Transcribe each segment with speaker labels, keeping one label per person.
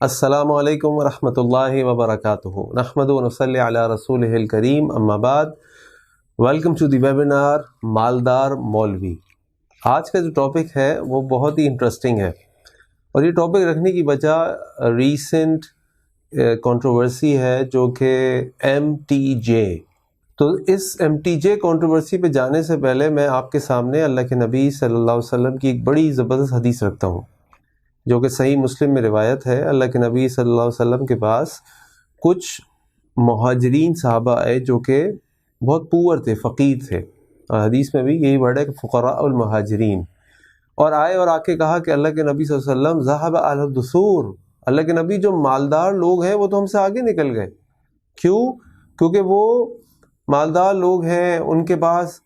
Speaker 1: السلام علیکم ورحمۃ اللہ وبرکاتہ نحمد و نصلی علی رسولہ الکریم اما بعد ویلکم ٹو دی ویبینار مالدار مولوی۔ آج کا جو ٹاپک ہے وہ بہت ہی انٹرسٹنگ ہے، اور یہ ٹاپک رکھنے کی وجہ ریسنٹ کنٹروورسی ہے جو کہ MTJ۔ تو اس MTJ کنٹروورسی پہ جانے سے پہلے میں آپ کے سامنے اللہ کے نبی صلی اللہ علیہ وسلم کی ایک بڑی زبردست حدیث رکھتا ہوں جو کہ صحیح مسلم میں روایت ہے۔ اللہ کے نبی صلی اللہ علیہ وسلم کے پاس کچھ مہاجرین صحابہ آئے جو کہ بہت پور تھے، فقیر تھے، اور حدیث میں بھی یہی ورڈ ہے کہ فقراء المہاجرین، اور آئے اور آ کے کہا کہ اللہ کے نبی صلی اللہ علیہ وسلم ذهب اهل الدثور، اللہ کے نبی جو مالدار لوگ ہیں وہ تو ہم سے آگے نکل گئے۔ کیوں؟ کیونکہ وہ مالدار لوگ ہیں، ان کے پاس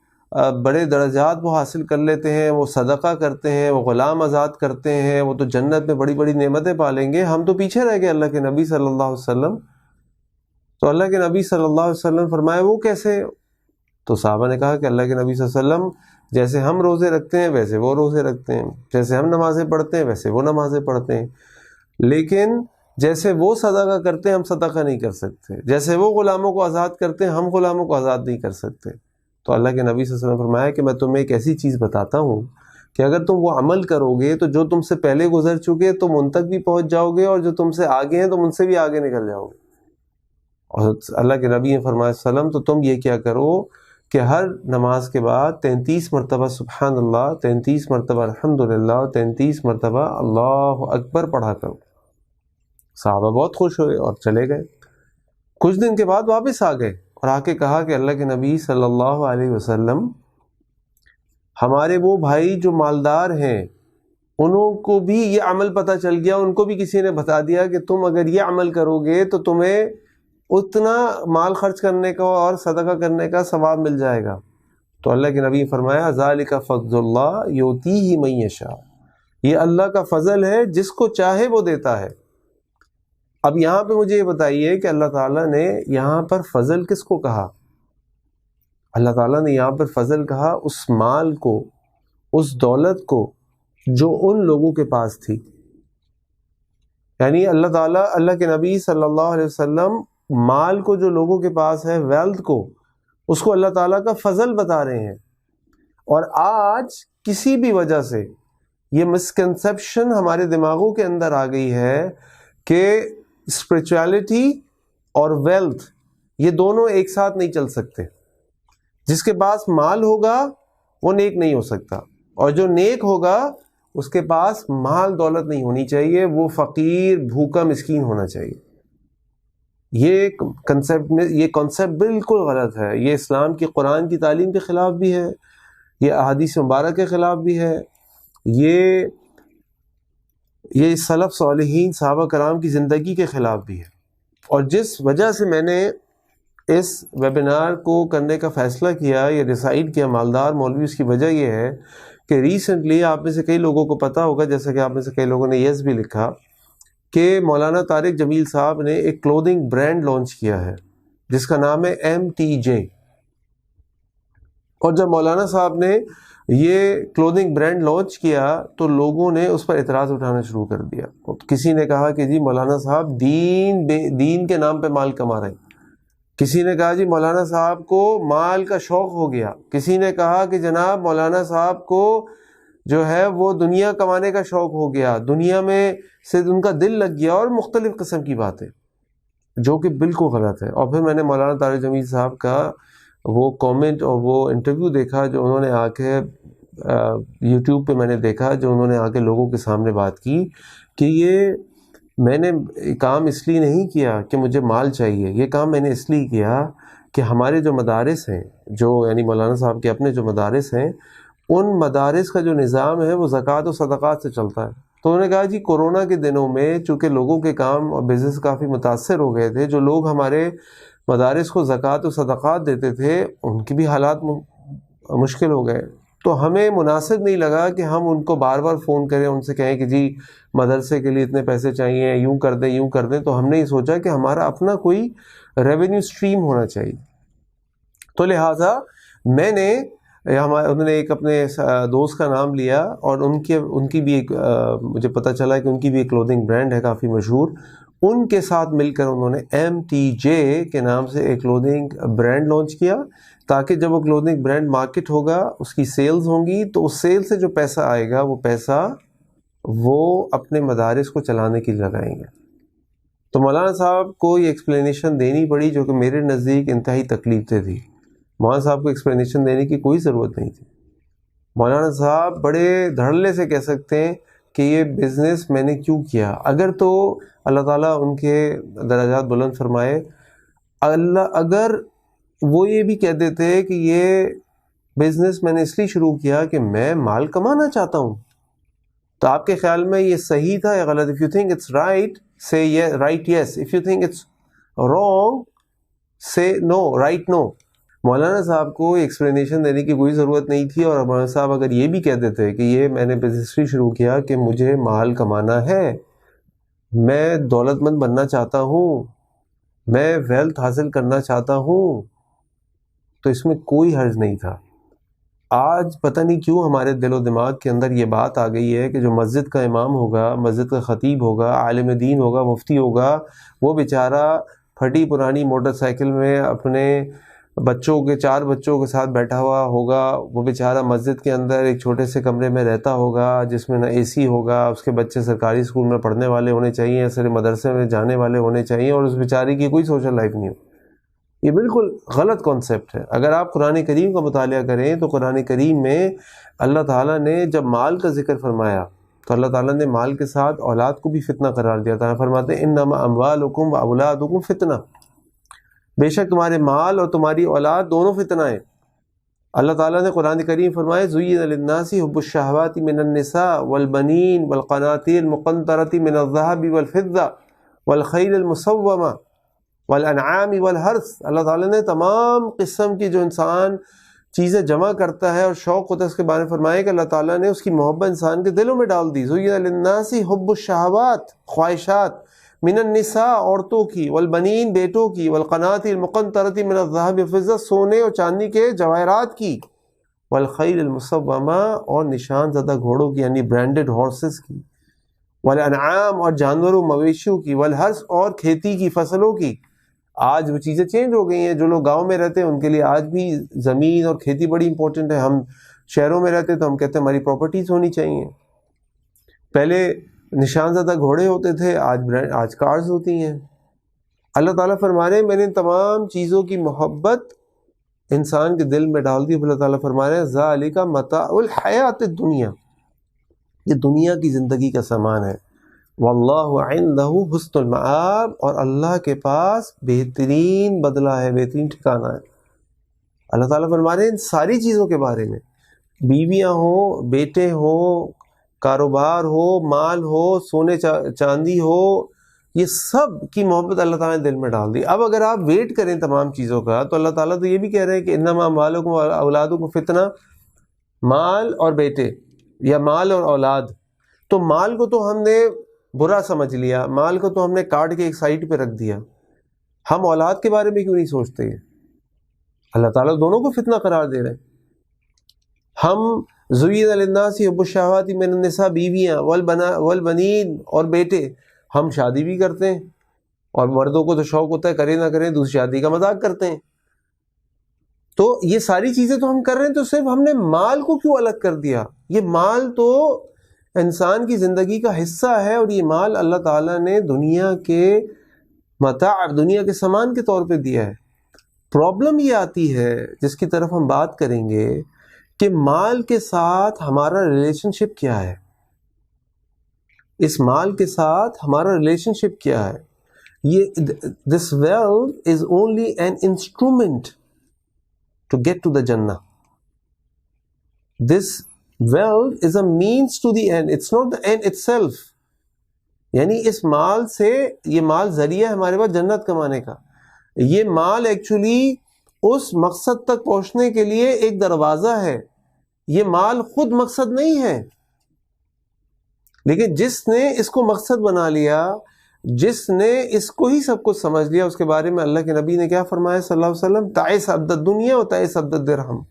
Speaker 1: بڑے درجات وہ حاصل کر لیتے ہیں، وہ صدقہ کرتے ہیں، وہ غلام آزاد کرتے ہیں، وہ تو جنت میں بڑی بڑی نعمتیں پالیں گے، ہم تو پیچھے رہ گئے اللہ کے نبی صلی اللہ علیہ وسلم۔ تو اللہ کے نبی صلی اللہ علیہ وسلم فرمائے وہ کیسے؟ تو صحابہ نے کہا کہ اللہ کے نبی صلی اللہ علیہ وسلم جیسے ہم روزے رکھتے ہیں ویسے وہ روزے رکھتے ہیں، جیسے ہم نمازیں پڑھتے ہیں ویسے وہ نمازیں پڑھتے ہیں، لیکن جیسے وہ صدقہ کرتے ہیں ہم صدقہ نہیں کر سکتے، جیسے وہ غلاموں کو آزاد کرتے ہیں ہم غلاموں کو آزاد نہیں کر سکتے۔ تو اللہ کے نبی صلی اللہ علیہ وسلم فرمایا کہ میں تمہیں ایک ایسی چیز بتاتا ہوں کہ اگر تم وہ عمل کرو گے تو جو تم سے پہلے گزر چکے تم ان تک بھی پہنچ جاؤ گے، اور جو تم سے آگے ہیں تم ان سے بھی آگے نکل جاؤ گے۔ اور اللہ کے نبی نے فرمایا وسلم تو تم یہ کیا کرو کہ ہر نماز کے بعد 33 مرتبہ سبحان اللہ، 33 مرتبہ الحمدللہ، اور 33 مرتبہ اللہ اکبر پڑھا کرو۔ صحابہ بہت خوش ہوئے اور چلے گئے۔ کچھ دن کے بعد واپس آ گئے اور آ کے کہا کہ اللہ کے نبی صلی اللہ علیہ وسلم ہمارے وہ بھائی جو مالدار ہیں انہوں کو بھی یہ عمل پتہ چل گیا، ان کو بھی کسی نے بتا دیا کہ تم اگر یہ عمل کرو گے تو تمہیں اتنا مال خرچ کرنے کا اور صدقہ کرنے کا ثواب مل جائے گا۔ تو اللہ کے نبی نے فرمایا ذالک فضل اللہ یؤتیہ من یشاء، یہ اللہ کا فضل ہے، جس کو چاہے وہ دیتا ہے۔ اب یہاں پہ مجھے یہ بتائیے کہ اللہ تعالیٰ نے یہاں پر فضل کس کو کہا؟ اللہ تعالیٰ نے یہاں پر فضل کہا اس مال کو، اس دولت کو جو ان لوگوں کے پاس تھی۔ یعنی اللہ تعالیٰ اللہ کے نبی صلی اللہ علیہ وسلم مال کو جو لوگوں کے پاس ہے، ویلتھ کو، اس کو اللہ تعالیٰ کا فضل بتا رہے ہیں۔ اور آج کسی بھی وجہ سے یہ مسکنسیپشن ہمارے دماغوں کے اندر آ گئی ہے کہ اسپرچویلٹی اور ویلتھ یہ دونوں ایک ساتھ نہیں چل سکتے۔ جس کے پاس مال ہوگا وہ نیک نہیں ہو سکتا، اور جو نیک ہوگا اس کے پاس مال دولت نہیں ہونی چاہیے، وہ فقیر بھوکا مسکین ہونا چاہیے۔ یہ کنسیپٹ بالکل غلط ہے، یہ اسلام کی قرآن کی تعلیم کے خلاف بھی ہے، یہ احادیث مبارک کے خلاف بھی ہے، یہ سلف صالحین صحابہ کرام کی زندگی کے خلاف بھی ہے۔ اور جس وجہ سے میں نے اس ویبینار کو کرنے کا فیصلہ کیا یا ڈیسائیڈ کیا مالدار مولوی، اس کی وجہ یہ ہے کہ ریسنٹلی آپ میں سے کئی لوگوں کو پتہ ہوگا، جیسا کہ آپ میں سے کئی لوگوں نے یس بھی لکھا، کہ مولانا طارق جمیل صاحب نے ایک کلودنگ برانڈ لانچ کیا ہے جس کا نام ہے MTJ۔ اور جب مولانا صاحب نے یہ کلودنگ برانڈ لانچ کیا تو لوگوں نے اس پر اعتراض اٹھانا شروع کر دیا۔ کسی نے کہا کہ جی مولانا صاحب دین کے نام پہ مال کما رہے ہیں، کسی نے کہا جی مولانا صاحب کو مال کا شوق ہو گیا، کسی نے کہا کہ جناب مولانا صاحب کو جو ہے وہ دنیا کمانے کا شوق ہو گیا، دنیا میں سے ان کا دل لگ گیا، اور مختلف قسم کی باتیں جو کہ بالکل غلط ہے۔ اور پھر میں نے مولانا طارق جمیل صاحب کا وہ کامنٹ اور وہ انٹرویو دیکھا جو انہوں نے آ کے یوٹیوب پہ میں نے دیکھا، جو انہوں نے آ کے لوگوں کے سامنے بات کی کہ یہ میں نے کام اس لیے نہیں کیا کہ مجھے مال چاہیے، یہ کام میں نے اس لیے کیا کہ ہمارے جو مدارس ہیں، جو یعنی مولانا صاحب کے اپنے جو مدارس ہیں، ان مدارس کا جو نظام ہے وہ زکوٰۃ و صدقات سے چلتا ہے۔ تو انہوں نے کہا جی کورونا کے دنوں میں چونکہ لوگوں کے کام اور بزنس کافی متاثر ہو گئے تھے، جو لوگ ہمارے مدارس کو زکوٰۃ و صدقات دیتے تھے ان کی بھی حالات مشکل ہو گئے، تو ہمیں مناسب نہیں لگا کہ ہم ان کو بار بار فون کریں، ان سے کہیں کہ جی مدرسے کے لیے اتنے پیسے چاہیے، یوں کر دیں یوں کر دیں۔ تو ہم نے یہ سوچا کہ ہمارا اپنا کوئی ریونیو سٹریم ہونا چاہیے، تو لہٰذا میں نے انہوں نے ایک اپنے دوست کا نام لیا اور ان کی بھی ایک مجھے پتہ چلا کہ ان کی بھی ایک کلودنگ برانڈ ہے کافی مشہور. ان کے ساتھ مل کر انہوں نے MTJ کے نام سے ایک کلودنگ برانڈ لانچ کیا تاکہ جب وہ کلودنگ برانڈ مارکیٹ ہوگا اس کی سیلز ہوں گی تو اس سیل سے جو پیسہ آئے گا وہ پیسہ وہ اپنے مدارس کو چلانے کے لیے لگائیں گے. تو مولانا صاحب کو یہ ایکسپلینیشن دینی پڑی جو کہ میرے نزدیک انتہائی تکلیف دہ تھی. مولانا صاحب کو ایکسپلینیشن دینے کی کوئی ضرورت نہیں تھی. مولانا صاحب بڑے دھڑلے سے کہہ سکتے ہیں کہ یہ بزنس میں نے کیوں کیا. اگر تو اللہ تعالیٰ ان کے درجات بلند فرمائے، اگر وہ یہ بھی کہہ دیتے کہ یہ بزنس میں نے اس لیے شروع کیا کہ میں مال کمانا چاہتا ہوں، تو آپ کے خیال میں یہ صحیح تھا یا غلط؟ If you think it's right, say right yes. If you think it's wrong, say no, right no. مولانا صاحب کو ایکسپلینیشن دینے کی کوئی ضرورت نہیں تھی. اور مولانا صاحب اگر یہ بھی کہہ دیتے کہ یہ میں نے بزنس شروع کیا کہ مجھے مال کمانا ہے، میں دولت مند بننا چاہتا ہوں، میں ویلتھ حاصل کرنا چاہتا ہوں، تو اس میں کوئی حرج نہیں تھا. آج پتہ نہیں کیوں ہمارے دل و دماغ کے اندر یہ بات آ گئی ہے کہ جو مسجد کا امام ہوگا، مسجد کا خطیب ہوگا، عالم دین ہوگا، مفتی ہوگا، وہ بیچارہ پھٹی پرانی موٹر سائیکل میں اپنے بچوں کے 4 بچوں کے ساتھ بیٹھا ہوا ہوگا. وہ بیچارہ مسجد کے اندر ایک چھوٹے سے کمرے میں رہتا ہوگا جس میں نہ AC ہوگا. اس کے بچے سرکاری اسکول میں پڑھنے والے ہونے چاہیے، ایسے مدرسے میں جانے والے ہونے چاہیے، اور اس بیچارے کی کوئی سوشل لائف نہیں ہو. یہ بالکل غلط کانسیپٹ ہے. اگر آپ قرآن کریم کا مطالعہ کریں تو قرآن کریم میں اللہ تعالیٰ نے جب مال کا ذکر فرمایا تو اللہ تعالیٰ نے مال کے ساتھ اولاد کو بھی فتنہ قرار دیا. تعالیٰ فرماتے ہیں انما اموالکم واولادکم فتنہ، بے شک تمہارے مال اور تمہاری اولاد دونوں فتنہ ہیں. اللہ تعالیٰ نے قرآن کریم فرمائے زُيِّنَ لِلنَّاسِ حُبُّ الشَّهَوَاتِ مِنَ النِّسَاءِ وَالْبَنِينَ وَالْقَنَاطِيرِ الْمُقَنطَرَةِ مِنَ الذَّهَبِ وَالْفِضَّةِ وَالْخَيْلِ الْمُسَوَّمَةِ وَالْأَنْعَامِ وَالْحَرْثِ. اللہ تعالیٰ نے تمام قسم کی جو انسان چیزیں جمع کرتا ہے اور شوق ہوتا ہے اس کے بارے میں فرمایا کہ اللہ تعالیٰ نے اس کی محبت انسان کے دلوں میں ڈال دی. زُيِّنَ لِلنَّاسِ حُبُّ الشَّهَوَاتِ، خواہشات، من النساء عورتوں کی، والبنین بیٹوں کی، والقناطر المقنطرة من الذهب والفضة سونے اور چاندی کے جواہرات کی، والخیل المسومہ اور نشان زدہ گھوڑوں کی یعنی برانڈڈ ہارسز کی، والانعام اور جانوروں مویشیوں کی، والحرث اور کھیتی کی فصلوں کی. آج وہ چیزیں چینج ہو گئی ہیں. جو لوگ گاؤں میں رہتے ہیں ان کے لیے آج بھی زمین اور کھیتی بڑی امپورٹنٹ ہے. ہم شہروں میں رہتے تو ہم کہتے ہیں ہماری پراپرٹیز ہونی چاہیے. پہلے نشان زدہ گھوڑے ہوتے تھے، آج کارز ہوتی ہیں. اللہ تعالیٰ فرما رہے ہیں میں نے تمام چیزوں کی محبت انسان کے دل میں ڈال دی. اللہ تعالیٰ فرما رہے ہیں ذالک متاع الحیات الدنیا، یہ دنیا کی زندگی کا سامان ہے. واللہ عندہ حسن المآب، اور اللہ کے پاس بہترین بدلہ ہے، بہترین ٹھکانہ ہے. اللہ تعالیٰ فرما رہے ہیں ان ساری چیزوں کے بارے میں، بیویاں ہوں، بیٹے ہوں، کاروبار ہو، مال ہو، سونے چاندی ہو، یہ سب کی محبت اللہ تعالیٰ نے دل میں ڈال دی. اب اگر آپ ویٹ کریں تمام چیزوں کا تو اللہ تعالیٰ تو یہ بھی کہہ رہے ہیں کہ انما اموالکم واولادکم فتنہ، مال اور بیٹے یا مال اور اولاد. تو مال کو تو ہم نے برا سمجھ لیا، مال کو تو ہم نے کاٹ کے ایک سائڈ پہ رکھ دیا. ہم اولاد کے بارے میں کیوں نہیں سوچتے ہیں؟ اللہ تعالیٰ دونوں کو فتنہ قرار دے رہے ہیں. ہم زُيِّنَ لِلنَّاسِ حُبُّ الشَّهَوَاتِ مِنَ النِّسَاءِ بیویاں، والبنین اور بیٹے. ہم شادی بھی کرتے ہیں اور مردوں کو تو شوق ہوتا ہے کریں نہ کریں دوسری شادی کا مذاق کرتے ہیں. تو یہ ساری چیزیں تو ہم کر رہے ہیں، تو صرف ہم نے مال کو کیوں الگ کر دیا؟ یہ مال تو انسان کی زندگی کا حصہ ہے، اور یہ مال اللہ تعالیٰ نے دنیا کے متاع، دنیا کے سامان کے طور پہ دیا ہے. پرابلم یہ آتی ہے جس کی طرف ہم بات کریں گے کہ مال کے ساتھ ہمارا ریلیشن شپ کیا ہے. اس مال کے ساتھ ہمارا ریلیشن شپ کیا ہے؟ یہ this wealth is only an instrument to get to the جنہ. This wealth is a means to the end, it's not the end itself. یعنی اس مال سے، یہ مال ذریعہ ہے ہمارے پاس جنت کمانے کا. یہ مال ایکچولی اس مقصد تک پہنچنے کے لیے ایک دروازہ ہے. یہ مال خود مقصد نہیں ہے، لیکن جس نے اس کو مقصد بنا لیا، جس نے اس کو ہی سب کچھ سمجھ لیا، اس کے بارے میں اللہ کے نبی نے کیا فرمایا صلی اللہ علیہ وسلم؟ تعس عبد الدنیا و تعس عبد الدرہم.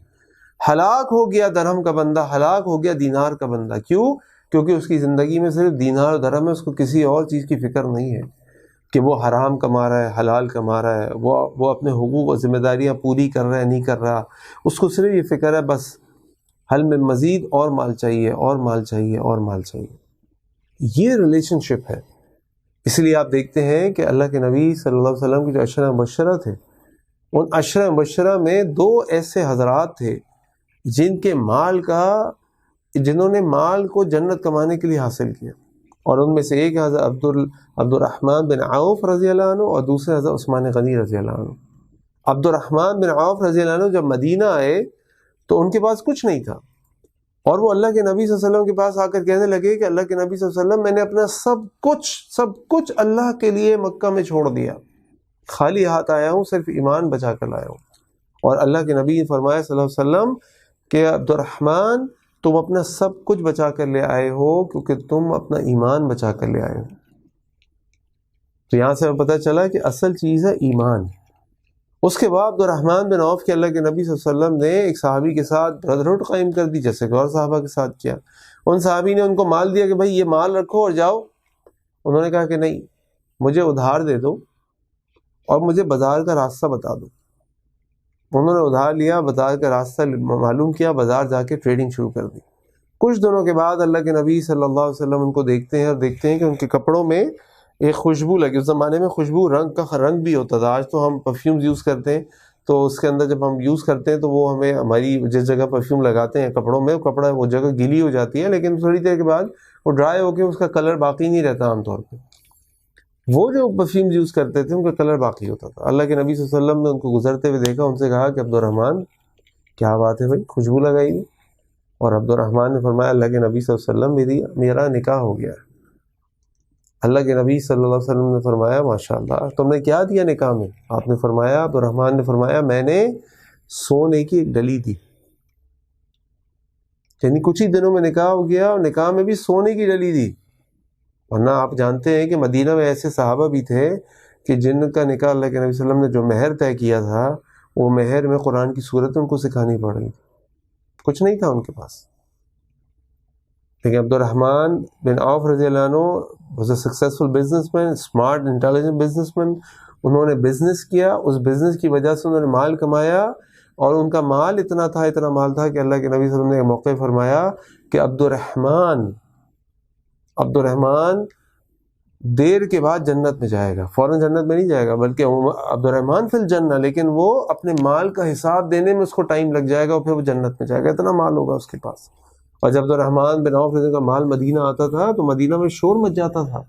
Speaker 1: ہلاک ہو گیا درہم کا بندہ، ہلاک ہو گیا دینار کا بندہ۔ کیوں؟ کیونکہ اس کی زندگی میں صرف دینار اور درہم ہے، اس کو کسی اور چیز کی فکر نہیں ہے کہ وہ حرام کما رہا ہے، حلال کما رہا ہے، وہ اپنے حقوق و ذمہ داریاں پوری کر رہا ہے نہیں کر رہا۔ اس کو صرف یہ فکر ہے بس حل میں مزید اور مال چاہیے، اور مال چاہیے، اور مال چاہیے۔ یہ ریلیشن شپ ہے۔ اس لیے آپ دیکھتے ہیں کہ اللہ کے نبی صلی اللہ علیہ وسلم کے جو عشرہ مبشرہ تھے، ان عشرہ مبشرہ میں 2 ایسے حضرات تھے جنہوں نے مال کو جنت کمانے کے لیے حاصل کیا، اور ان میں سے ایک حضرت عبد الرحمن بن عوف رضی اللہ عنہ، اور دوسرے حضرت عثمان غنی رضی اللہ عنہ۔ عبد الرحمن بن عوف رضی اللہ عنہ جب مدینہ آئے تو ان کے پاس کچھ نہیں تھا، اور وہ اللہ کے نبی صلی اللہ علیہ وسلم کے پاس آ کر کہنے لگے کہ اللہ کے نبی صلی اللہ علیہ وسلم، میں نے اپنا سب کچھ اللہ کے لیے مکہ میں چھوڑ دیا، خالی ہاتھ آیا ہوں، صرف ایمان بچا کر لایا ہوں۔ اور اللہ کے نبی نے فرمایا صلی اللہ علیہ وسلم کہ عبد الرحمن، تم اپنا سب کچھ بچا کر لے آئے ہو کیونکہ تم اپنا ایمان بچا کر لے آئے ہو۔ تو یہاں سے ہمیں پتہ چلا کہ اصل چیز ہے ایمان۔ اس کے بعد عبد الرحمن بن عوف کے اللہ کے نبی صلی اللہ علیہ وسلم نے ایک صحابی کے ساتھ برادرہڈ قائم کر دی، جیسے کہ اور صحابہ کے ساتھ کیا۔ ان صحابی نے ان کو مال دیا کہ بھائی یہ مال رکھو اور جاؤ۔ انہوں نے کہا کہ نہیں، مجھے ادھار دے دو اور مجھے بازار کا راستہ بتا دو۔ انہوں نے ادھار لیا، بازار کا راستہ معلوم کیا، بازار جا کے ٹریڈنگ شروع کر دی۔ کچھ دنوں کے بعد اللہ کے نبی صلی اللہ علیہ وسلم ان کو دیکھتے ہیں، اور دیکھتے ہیں کہ ان کے کپڑوں میں ایک خوشبو لگی۔ اس زمانے میں خوشبو رنگ کا رنگ بھی ہوتا تھا۔ آج تو ہم پرفیومز یوز کرتے ہیں، تو اس کے اندر جب ہم یوز کرتے ہیں تو وہ ہماری جس جگہ پرفیوم لگاتے ہیں کپڑوں میں، کپڑا وہ جگہ گیلی ہو جاتی ہے، لیکن تھوڑی دیر کے بعد وہ ڈرائی ہو کے اس کا کلر باقی نہیں رہتا۔ عام طور پہ وہ جو پرفیوم یوز کرتے تھے ان کا کلر باقی ہوتا تھا۔ اللہ کے نبی صلی اللہ علیہ وسلم نے ان کو گزرتے ہوئے دیکھا، ان سے کہا کہ عبد الرحمن، کیا بات ہے بھائی، خوشبو لگائی ہے؟ اور عبد الرحمن نے فرمایا، اللہ کے نبی صلی اللہ علیہ وسلم، میرا نکاح ہو گیا ہے۔ اللہ کے نبی صلی اللہ علیہ وسلم نے فرمایا، ماشاءاللہ، تم نے کیا دیا نکاح میں؟ آپ نے فرمایا، عبد الرحمن نے فرمایا، میں نے سونے کی ایک ڈلی دی۔ یعنی کچھ ہی دنوں میں نکاح ہو گیا، اور نکاح میں بھی سونے کی ڈلی دی۔ ورنہ آپ جانتے ہیں کہ مدینہ میں ایسے صحابہ بھی تھے کہ جن کا نکاح اللہ کے نبی صلی اللہ علیہ وسلم نے جو مہر طے کیا تھا، وہ مہر میں قرآن کی صورت ان کو سکھانی پڑ رہی تھی، کچھ نہیں تھا ان کے پاس۔ لیکن عبد الرحمن بن عوف رضی اللہ عنہ was a successful business man, smart intelligent business man. انہوں نے بزنس کیا، اس بزنس کی وجہ سے انہوں نے مال کمایا، اور ان کا مال اتنا مال تھا کہ اللہ کے نبی صلی اللہ علیہ وسلم نے ایک موقع فرمایا کہ عبد الرحمن دیر کے بعد جنت میں جائے گا، فوراً جنت میں نہیں جائے گا، بلکہ عبد الرحمن فی الجنہ، لیکن وہ اپنے مال کا حساب دینے میں اس کو ٹائم لگ جائے گا، اور پھر وہ جنت میں جائے گا، اتنا مال ہوگا اس کے پاس۔ اور جب عبد الرحمن بن عوف رضی اللہ عنہ کا مال مدینہ آتا تھا تو مدینہ میں شور مچ جاتا تھا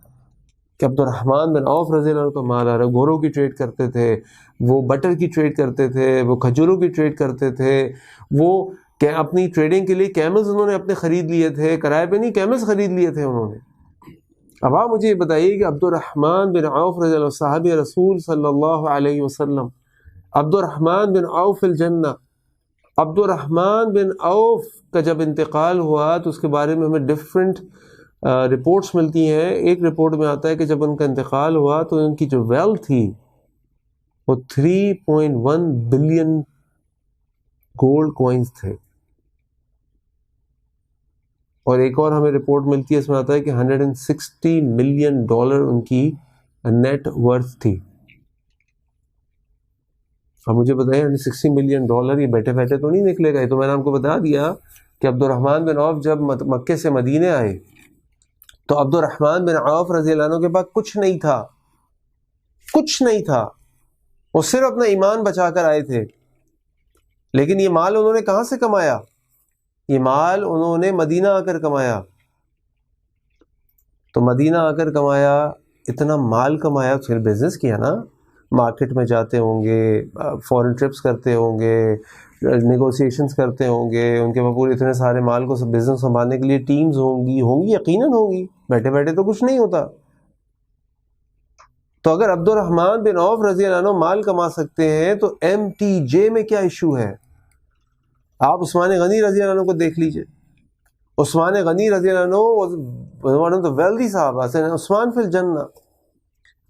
Speaker 1: کہ عبد الرحمن بن عوف رضی اللہ عنہ کا مال آ رہا ہے۔ گھوڑوں کی ٹریڈ کرتے تھے، وہ بٹر کی ٹریڈ کرتے تھے، وہ کھجوروں کی ٹریڈ کرتے تھے، وہ اپنی ٹریڈنگ کے لیے کیملز انہوں نے اپنے خرید لیے تھے، کرائے پہ نہیں، کیملز خرید لیے تھے انہوں نے۔ اب آپ مجھے یہ بتائیے کہ عبد الرحمن بن عوف رضی اللہ عنہ، صحابی رسول صلی اللہ علیہ وسلم، عبد الرحمن بن عوف الجنہ، عبد الرحمن بن عوف کا جب انتقال ہوا تو اس کے بارے میں ہمیں ڈفرینٹ رپورٹس ملتی ہیں۔ ایک رپورٹ میں آتا ہے کہ جب ان کا انتقال ہوا تو ان کی جو ویلتھ تھی وہ 3.1 بلین گولڈ کوائنز تھے، اور ایک اور ہمیں رپورٹ ملتی ہے، اس میں آتا ہے کہ $160 ملین ان کی نیٹ ورتھ تھی۔ اب مجھے بتائیں $160 ملین یہ بیٹھے بیٹھے تو نہیں نکلے گا۔ یہ تو میں نے آپ کو بتا دیا کہ عبد الرحمن بن عوف جب مکے سے مدینے آئے تو عبد الرحمن بن عوف رضی اللہ عنہ کے پاس کچھ نہیں تھا، وہ صرف اپنا ایمان بچا کر آئے تھے۔ لیکن یہ مال انہوں نے کہاں سے کمایا؟ یہ مال انہوں نے مدینہ آ کر کمایا۔ تو مدینہ آ کر کمایا، اتنا مال کمایا، پھر بزنس کیا نا، مارکیٹ میں جاتے ہوں گے، فورن ٹرپس کرتے ہوں گے، نیگوسیشنز کرتے ہوں گے، ان کے پورے اتنے سارے مال کو بزنس سنبھالنے کے لیے ٹیمز ہوں گی، یقیناً ہوں گی، بیٹھے بیٹھے تو کچھ نہیں ہوتا۔ تو اگر عبد الرحمن بن عوف رضی اللہ عنہ مال کما سکتے ہیں تو MTJ میں کیا ایشو ہے؟ آپ عثمان غنی رضی اللہ عنہ کو دیکھ لیجئے۔ عثمان غنی رضی اللہ عنہ ون آف دی ویلدی صحابہ، عثمان فی الجنہ۔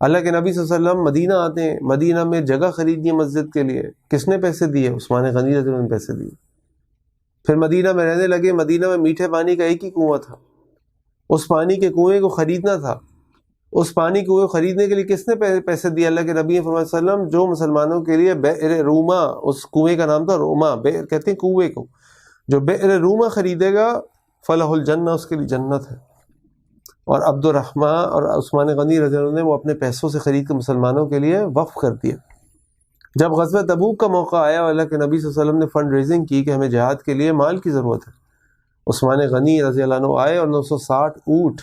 Speaker 1: اللہ کے نبی صلی اللہ علیہ وسلم مدینہ آتے ہیں، مدینہ میں جگہ خریدنی ہے مسجد کے لیے، کس نے پیسے دیے؟ عثمان غنی رضی اللہ عنہ نے پیسے دیے۔ پھر مدینہ میں رہنے لگے. مدینہ میں میٹھے پانی کا ایک ہی کنواں تھا. اس پانی کے کنویں کو خریدنا تھا. اس پانی کو خریدنے کے لیے کس نے پیسے دیے؟ اللہ کے نبی صلی اللہ علیہ وسلم. جو مسلمانوں کے لیے بئر روما، اس کنویں کا نام تھا روما، بئر کہتے ہیں کنویں کو. جو بئر روما خریدے گا فلاح الجنہ، اس کے لیے جنت ہے. اور عبد الرحمن اور عثمان غنی رضی اللہ عنہ نے وہ اپنے پیسوں سے خرید کے مسلمانوں کے لیے وقف کر دیا. جب غزوہ تبوک کا موقع آیا اور اللہ کے نبی صلی اللہ علیہ وسلم نے فنڈ ریزنگ کی کہ ہمیں جہاد کے لیے مال کی ضرورت ہے، عثمان غنی رضی اللہ عنہ آئے اور 960 اونٹ،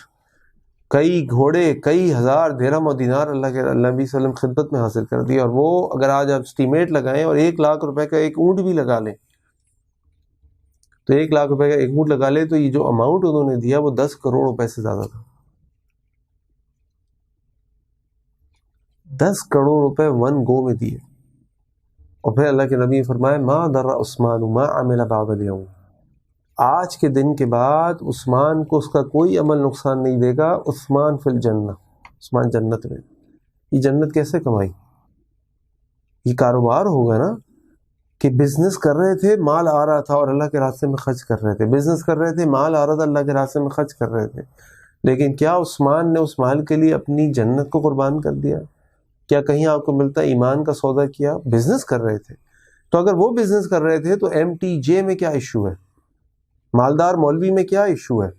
Speaker 1: کئی گھوڑے، کئی ہزار درہم اور دینار اللہ کے نبی صلی اللہ علیہ وسلم خدمت میں حاصل کر دی. اور وہ اگر آج آپ اسٹیمیٹ لگائیں اور 1,00,000 روپے کا ایک اونٹ بھی لگا لیں تو 1,00,000 روپے کا ایک اونٹ لگا لیں تو یہ جو اماؤنٹ انہوں نے دیا وہ 10 کروڑ روپے سے زیادہ تھا. 10 کروڑ روپے ون گو میں دیے. اور پھر اللہ کے نبی نے فرمایا ما ضر عثمان ما عمل بعد اليوم، آج کے دن کے بعد عثمان کو اس کا کوئی عمل نقصان نہیں دے گا. عثمان فی الجنہ، عثمان جنت میں. یہ جنت کیسے کمائی؟ یہ کاروبار ہوگا نا کہ بزنس کر رہے تھے، مال آ رہا تھا اور اللہ کے راستے میں خرچ کر رہے تھے. بزنس کر رہے تھے، مال آ رہا تھا، اللہ کے راستے میں خرچ کر رہے تھے. لیکن کیا عثمان نے اس مال کے لیے اپنی جنت کو قربان کر دیا؟ کیا کہیں آپ کو ملتا ہے ایمان کا سودا کیا؟ بزنس کر رہے تھے. تو اگر وہ بزنس کر رہے تھے تو ایم ٹی جے میں کیا ایشو ہے؟ مالدار مولوی میں کیا ایشو ہے؟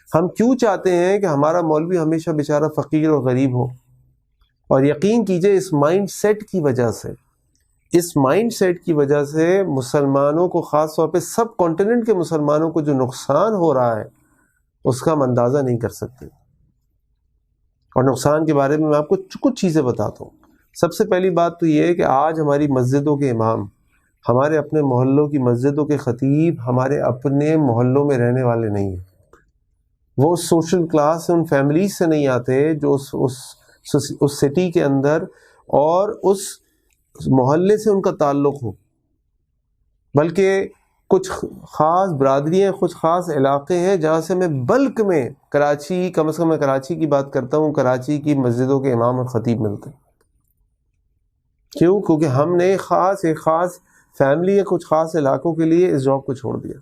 Speaker 1: ہم کیوں چاہتے ہیں کہ ہمارا مولوی ہمیشہ بیچارہ فقیر اور غریب ہو؟ اور یقین کیجئے اس مائنڈ سیٹ کی وجہ سے، اس مائنڈ سیٹ کی وجہ سے مسلمانوں کو، خاص طور پہ سب کانٹیننٹ کے مسلمانوں کو جو نقصان ہو رہا ہے اس کا ہم اندازہ نہیں کر سکتے. اور نقصان کے بارے میں آپ کو کچھ چیزیں بتاتا ہوں. سب سے پہلی بات تو یہ ہے کہ آج ہماری مسجدوں کے امام، ہمارے اپنے محلوں کی مسجدوں کے خطیب ہمارے اپنے محلوں میں رہنے والے نہیں ہیں. وہ سوشل کلاس سے، ان فیملیز سے نہیں آتے جو اس سٹی کے اندر اور اس محلے سے ان کا تعلق ہو، بلکہ کچھ خاص برادریاں، کچھ خاص علاقے ہیں جہاں سے میں بلک میں کراچی، کم از کم میں کراچی کی بات کرتا ہوں، کراچی کی مسجدوں کے امام اور خطیب ملتے ہیں. کیوں؟ کیونکہ ہم نے ایک خاص فیملی یا کچھ خاص علاقوں کے لیے اس جاب کو چھوڑ دیا.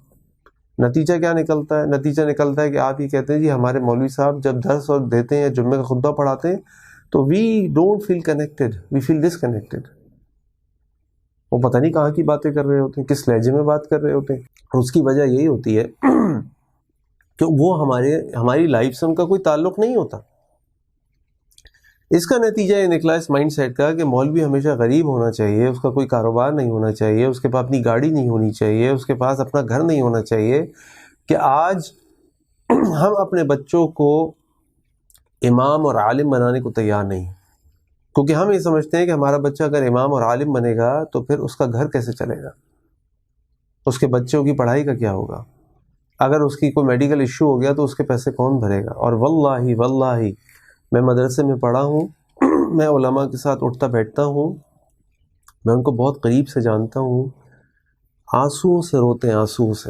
Speaker 1: نتیجہ کیا نکلتا ہے؟ نتیجہ نکلتا ہے کہ آپ یہ کہتے ہیں جی ہمارے مولوی صاحب جب درس اور دیتے ہیں، جمعے کا خطبہ پڑھاتے ہیں تو we don't feel connected, we feel disconnected. وہ پتہ نہیں کہاں کی باتیں کر رہے ہوتے ہیں، کس لہجے میں بات کر رہے ہوتے ہیں. اور اس کی وجہ یہی ہوتی ہے کہ وہ ہماری لائف سے ان کا کوئی تعلق نہیں ہوتا. اس کا نتیجہ یہ نکلا اس مائنڈ سیٹ کا کہ مولوی ہمیشہ غریب ہونا چاہیے، اس کا کوئی کاروبار نہیں ہونا چاہیے، اس کے پاس اپنی گاڑی نہیں ہونی چاہیے، اس کے پاس اپنا گھر نہیں ہونا چاہیے. کہ آج ہم اپنے بچوں کو امام اور عالم بنانے کو تیار نہیں، کیونکہ ہم یہ سمجھتے ہیں کہ ہمارا بچہ اگر امام اور عالم بنے گا تو پھر اس کا گھر کیسے چلے گا، اس کے بچوں کی پڑھائی کا کیا ہوگا، اگر اس کی کوئی میڈیکل ایشو ہو گیا تو اس کے پیسے کون بھرے گا. اور واللہ میں مدرسے میں پڑھا ہوں، میں علماء کے ساتھ اٹھتا بیٹھتا ہوں، میں ان کو بہت قریب سے جانتا ہوں، آنسوؤں سے روتے ہیں، آنسوؤں سے.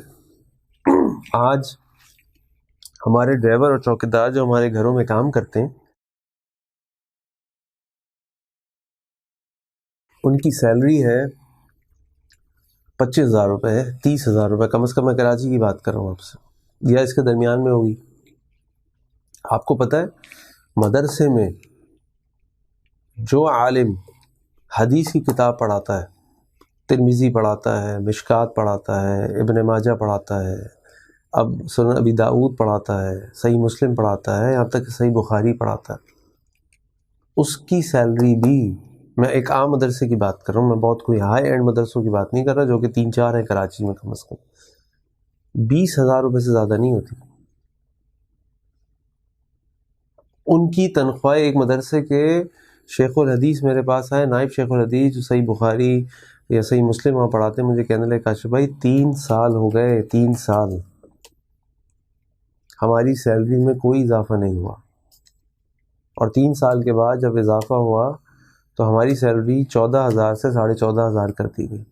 Speaker 1: آج ہمارے ڈرائیور اور چوکیدار جو ہمارے گھروں میں کام کرتے ہیں، ان کی سیلری ہے 25,000 روپے ہے، 30,000 روپے کم از کم. میں کراچی کی بات کر رہا ہوں آپ سے، یا اس کے درمیان میں ہوگی. آپ کو پتہ ہے مدرسے میں جو عالم حدیث کی کتاب پڑھاتا ہے، ترمذی پڑھاتا ہے، مشکات پڑھاتا ہے، ابن ماجہ پڑھاتا ہے، اب سنن ابی داؤد پڑھاتا ہے، صحیح مسلم پڑھاتا ہے، یہاں تک کہ صحیح بخاری پڑھاتا ہے، اس کی سیلری بھی، میں ایک عام مدرسے کی بات کر رہا ہوں، میں بہت کوئی ہائی اینڈ مدرسوں کی بات نہیں کر رہا جو کہ 3-4 ہیں کراچی میں کم از کم، 20,000 روپے سے زیادہ نہیں ہوتی. ان کی تنخواہ ایک مدرسے کے شیخ الحدیث میرے پاس آئے، نائب شیخ الحدیث جو صحیح بخاری یا صحیح مسلم وہاں پڑھاتے ہیں، مجھے کہنے لگے کاشف بھائی 3 سال ہو گئے، 3 سال ہماری سیلری میں کوئی اضافہ نہیں ہوا. اور 3 سال کے بعد جب اضافہ ہوا تو ہماری سیلری 14,000 سے 14,500 کر دی گئی.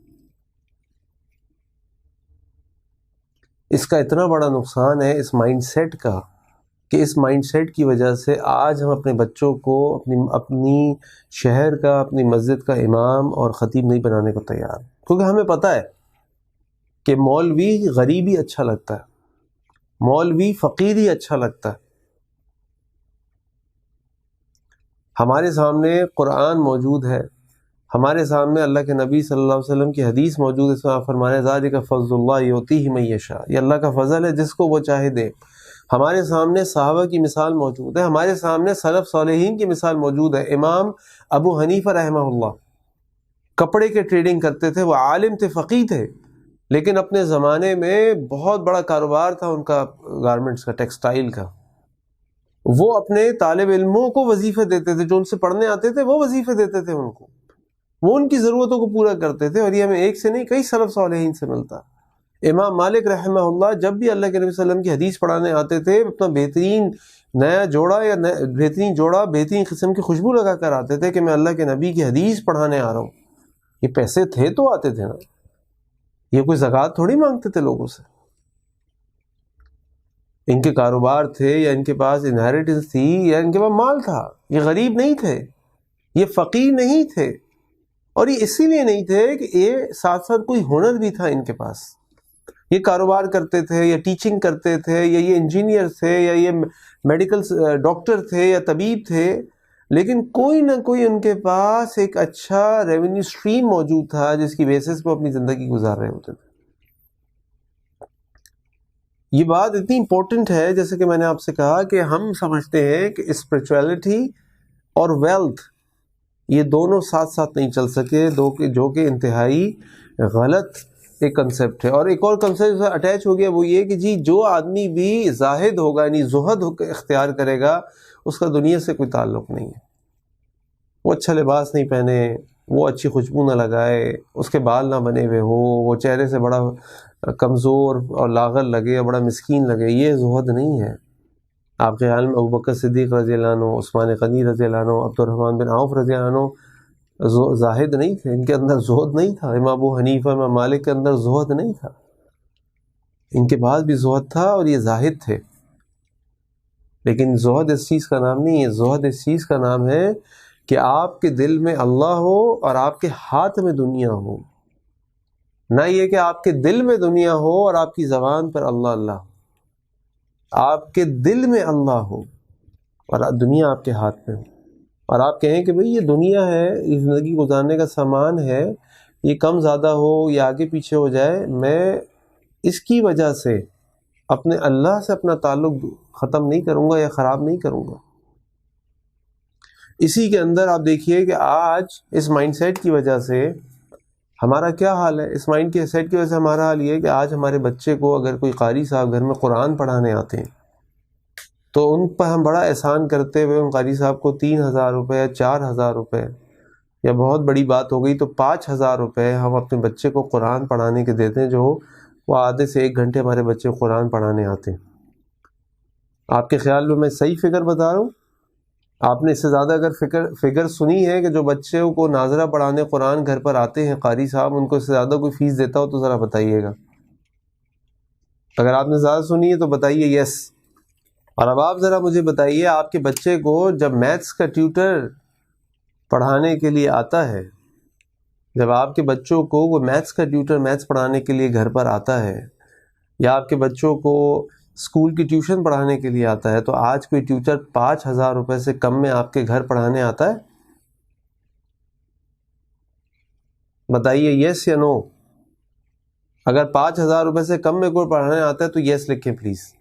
Speaker 1: اس کا اتنا بڑا نقصان ہے اس مائنڈ سیٹ کا، کہ اس مائنڈ سیٹ کی وجہ سے آج ہم اپنے بچوں کو اپنی شہر کا، اپنی مسجد کا امام اور خطیب نہیں بنانے کو تیار، کیونکہ ہمیں پتہ ہے کہ مولوی غریب ہی اچھا لگتا ہے، مولوی فقیر ہی اچھا لگتا ہے۔ ہمارے سامنے قرآن موجود ہے، ہمارے سامنے اللہ کے نبی صلی اللہ علیہ وسلم کی حدیث موجود ہے، اس میں آپ فرمانے ذالک فضل اللہ یؤتیہ من یشاء، یہ اللہ کا فضل ہے جس کو وہ چاہے دے۔ ہمارے سامنے صحابہ کی مثال موجود ہے، ہمارے سامنے سلف صالحین کی مثال موجود ہے۔ امام ابو حنیفہ رحمہ اللہ کپڑے کے ٹریڈنگ کرتے تھے، وہ عالم تھے، فقیہ تھے، لیکن اپنے زمانے میں بہت بڑا کاروبار تھا ان کا گارمنٹس کا، ٹیکسٹائل کا۔ وہ اپنے طالب علموں کو وظیفے دیتے تھے، جو ان سے پڑھنے آتے تھے وہ وظیفے دیتے تھے ان کو، وہ ان کی ضرورتوں کو پورا کرتے تھے، اور یہ ہمیں ایک سے نہیں کئی سلف صالحین سے ملتا۔ امام مالک رحمہ اللہ جب بھی اللہ کے نبی صلی اللہ علیہ وسلم کی حدیث پڑھانے آتے تھے، اپنا بہترین نیا جوڑا یا بہترین قسم کی خوشبو لگا کر آتے تھے کہ میں اللہ کے نبی کی حدیث پڑھانے آ رہا ہوں۔ یہ پیسے تھے تو آتے تھے نا، یہ کوئی زکوٰۃ تھوڑی مانگتے تھے لوگوں سے۔ ان کے کاروبار تھے، یا ان کے پاس انہیریٹنس تھی، یا ان کے پاس مال تھا۔ یہ غریب نہیں تھے، یہ فقیر نہیں تھے، اور یہ اسی لیے نہیں تھے کہ یہ ساتھ ساتھ کوئی ہنر بھی تھا ان کے پاس۔ یہ کاروبار کرتے تھے، یا ٹیچنگ کرتے تھے، یا یہ انجینئر تھے، یا یہ میڈیکل ڈاکٹر تھے، یا طبیب تھے، لیکن کوئی نہ کوئی ان کے پاس ایک اچھا ریونیو سٹریم موجود تھا جس کی بیسس پہ اپنی زندگی گزار رہے ہوتے تھے۔ یہ بات اتنی امپورٹنٹ ہے، جیسے کہ میں نے آپ سے کہا کہ ہم سمجھتے ہیں کہ اسپرچویلٹی اور ویلتھ یہ دونوں ساتھ ساتھ نہیں چل سکے، جو کہ انتہائی غلط ایک کنسیپٹ ہے۔ اور ایک اور کنسیپٹ اٹیچ ہو گیا، وہ یہ کہ جی جو آدمی بھی زاہد ہوگا، یعنی زہد اختیار کرے گا، اس کا دنیا سے کوئی تعلق نہیں ہے۔ وہ اچھا لباس نہیں پہنے، وہ اچھی خوشبو نہ لگائے، اس کے بال نہ بنے ہوئے ہو، وہ چہرے سے بڑا کمزور اور لاغر لگے یا بڑا مسکین لگے، یہ زہد نہیں ہے۔ آپ کے خیال میں ابو بکر صدیق رضی اللہ عنہ، عثمان غنی رضی اللہ عنہ، عبد الرحمن بن عوف رضی اللہ عنہ زاہد نہیں تھے؟ ان کے اندر زہد نہیں تھا؟ امام ابو حنیفہ، امام مالک کے اندر زہد نہیں تھا؟ ان کے بعد بھی زہد تھا، اور یہ زاہد تھے۔ لیکن زہد اس چیز کا نام نہیں ہے، زہد اس چیز کا نام ہے کہ آپ کے دل میں اللہ ہو اور آپ کے ہاتھ میں دنیا ہو، نہ یہ کہ آپ کے دل میں دنیا ہو اور آپ کی زبان پر اللہ اللہ ہو۔ آپ کے دل میں اللہ ہو اور دنیا آپ کے ہاتھ میں ہو، اور آپ کہیں کہ بھئی یہ دنیا ہے، یہ زندگی گزارنے کا سامان ہے، یہ کم زیادہ ہو یا آگے پیچھے ہو جائے، میں اس کی وجہ سے اپنے اللہ سے اپنا تعلق ختم نہیں کروں گا یا خراب نہیں کروں گا۔ اسی کے اندر آپ دیکھیے کہ آج اس مائنڈ سیٹ کی وجہ سے ہمارا کیا حال ہے۔ اس مائنڈ کے سیٹ کی وجہ سے ہمارا حال یہ ہے کہ آج ہمارے بچے کو اگر کوئی قاری صاحب گھر میں قرآن پڑھانے آتے ہیں تو ان پر ہم بڑا احسان کرتے ہوئے ان قاری صاحب کو 3,000 روپے یا 4,000 روپے، یا بہت بڑی بات ہو گئی تو 5,000 روپے ہم اپنے بچے کو قرآن پڑھانے کے دیتے ہیں، جو وہ آدھے سے 1 گھنٹے ہمارے بچے کو قرآن پڑھانے آتے ہیں۔ آپ کے خیال میں صحیح فگر بتا رہا ہوں؟ آپ نے اس سے زیادہ اگر فگر سنی ہے کہ جو بچوں کو ناظرہ پڑھانے قرآن گھر پر آتے ہیں قاری صاحب، ان کو اس سے زیادہ کوئی فیس دیتا ہو تو ذرا بتائیے گا۔ اگر آپ نے زیادہ سنی ہے تو بتائیے یس۔ اور اب آپ ذرا مجھے بتائیے، آپ کے بچے کو جب میتھس کا ٹیوٹر پڑھانے کے لیے آتا ہے، جب آپ کے بچوں کو وہ میتھس کا ٹیوٹر میتھس پڑھانے کے لیے گھر پر آتا ہے، یا آپ کے بچوں کو اسکول کی ٹیوشن پڑھانے کے لیے آتا ہے، تو آج کوئی ٹیوٹر 5,000 روپے سے کم میں آپ کے گھر پڑھانے آتا ہے؟ بتائیے یس یا نو۔ اگر 5,000 روپے سے کم میں کوئی پڑھانے آتا ہے تو یس لکھیں پلیز۔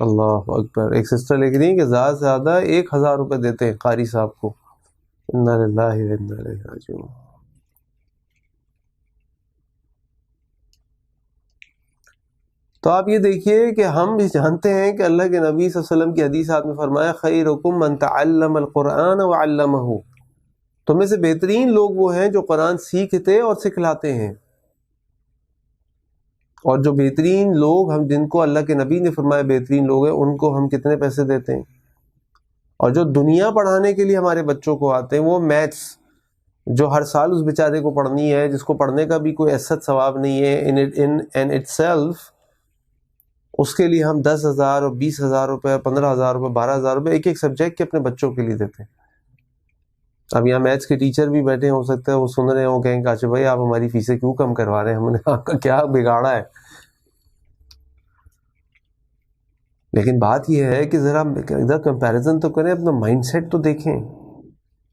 Speaker 1: اللہ اکبر۔ ایک سسٹر لکھ رہی ہیں کہ زیادہ سے زیادہ 1,000 روپے دیتے ہیں قاری صاحب کو۔ انا للہ و انا الیہ راجعون۔ تو آپ یہ دیکھیے کہ ہم بھی جانتے ہیں کہ اللہ کے نبی صلی اللہ علیہ وسلم کی حدیث آپ نے فرمایا خیرکم من تعلم القرآن وعلمہ، تم میں سے بہترین لوگ وہ ہیں جو قرآن سیکھتے اور سکھلاتے ہیں۔ اور جو بہترین لوگ ہم جن کو اللہ کے نبی نے فرمایا بہترین لوگ ہیں، ان کو ہم کتنے پیسے دیتے ہیں؟ اور جو دنیا پڑھانے کے لیے ہمارے بچوں کو آتے ہیں، وہ میتھس جو ہر سال اس بیچارے کو پڑھنی ہے، جس کو پڑھنے کا بھی کوئی ایسا ثواب نہیں ہے ان اٹ سیلف، اس کے لیے ہم 10,000 اور 20,000 روپے، 15,000 روپے، 12,000 روپے ایک ایک سبجیکٹ کے اپنے بچوں کے لیے دیتے ہیں. اب یہاں میتھس کے ٹیچر بھی بیٹھے ہو سکتے ہیں، وہ سن رہے ہوں، کہیں کاشف بھائی آپ ہماری فیسیں کیوں کم کروا رہے ہیں، ہم نے آپ کا کیا بگاڑا ہے. لیکن بات یہ ہے کہ ذرا ادھر کمپیریزن تو کریں، اپنا مائنڈ سیٹ تو دیکھیں.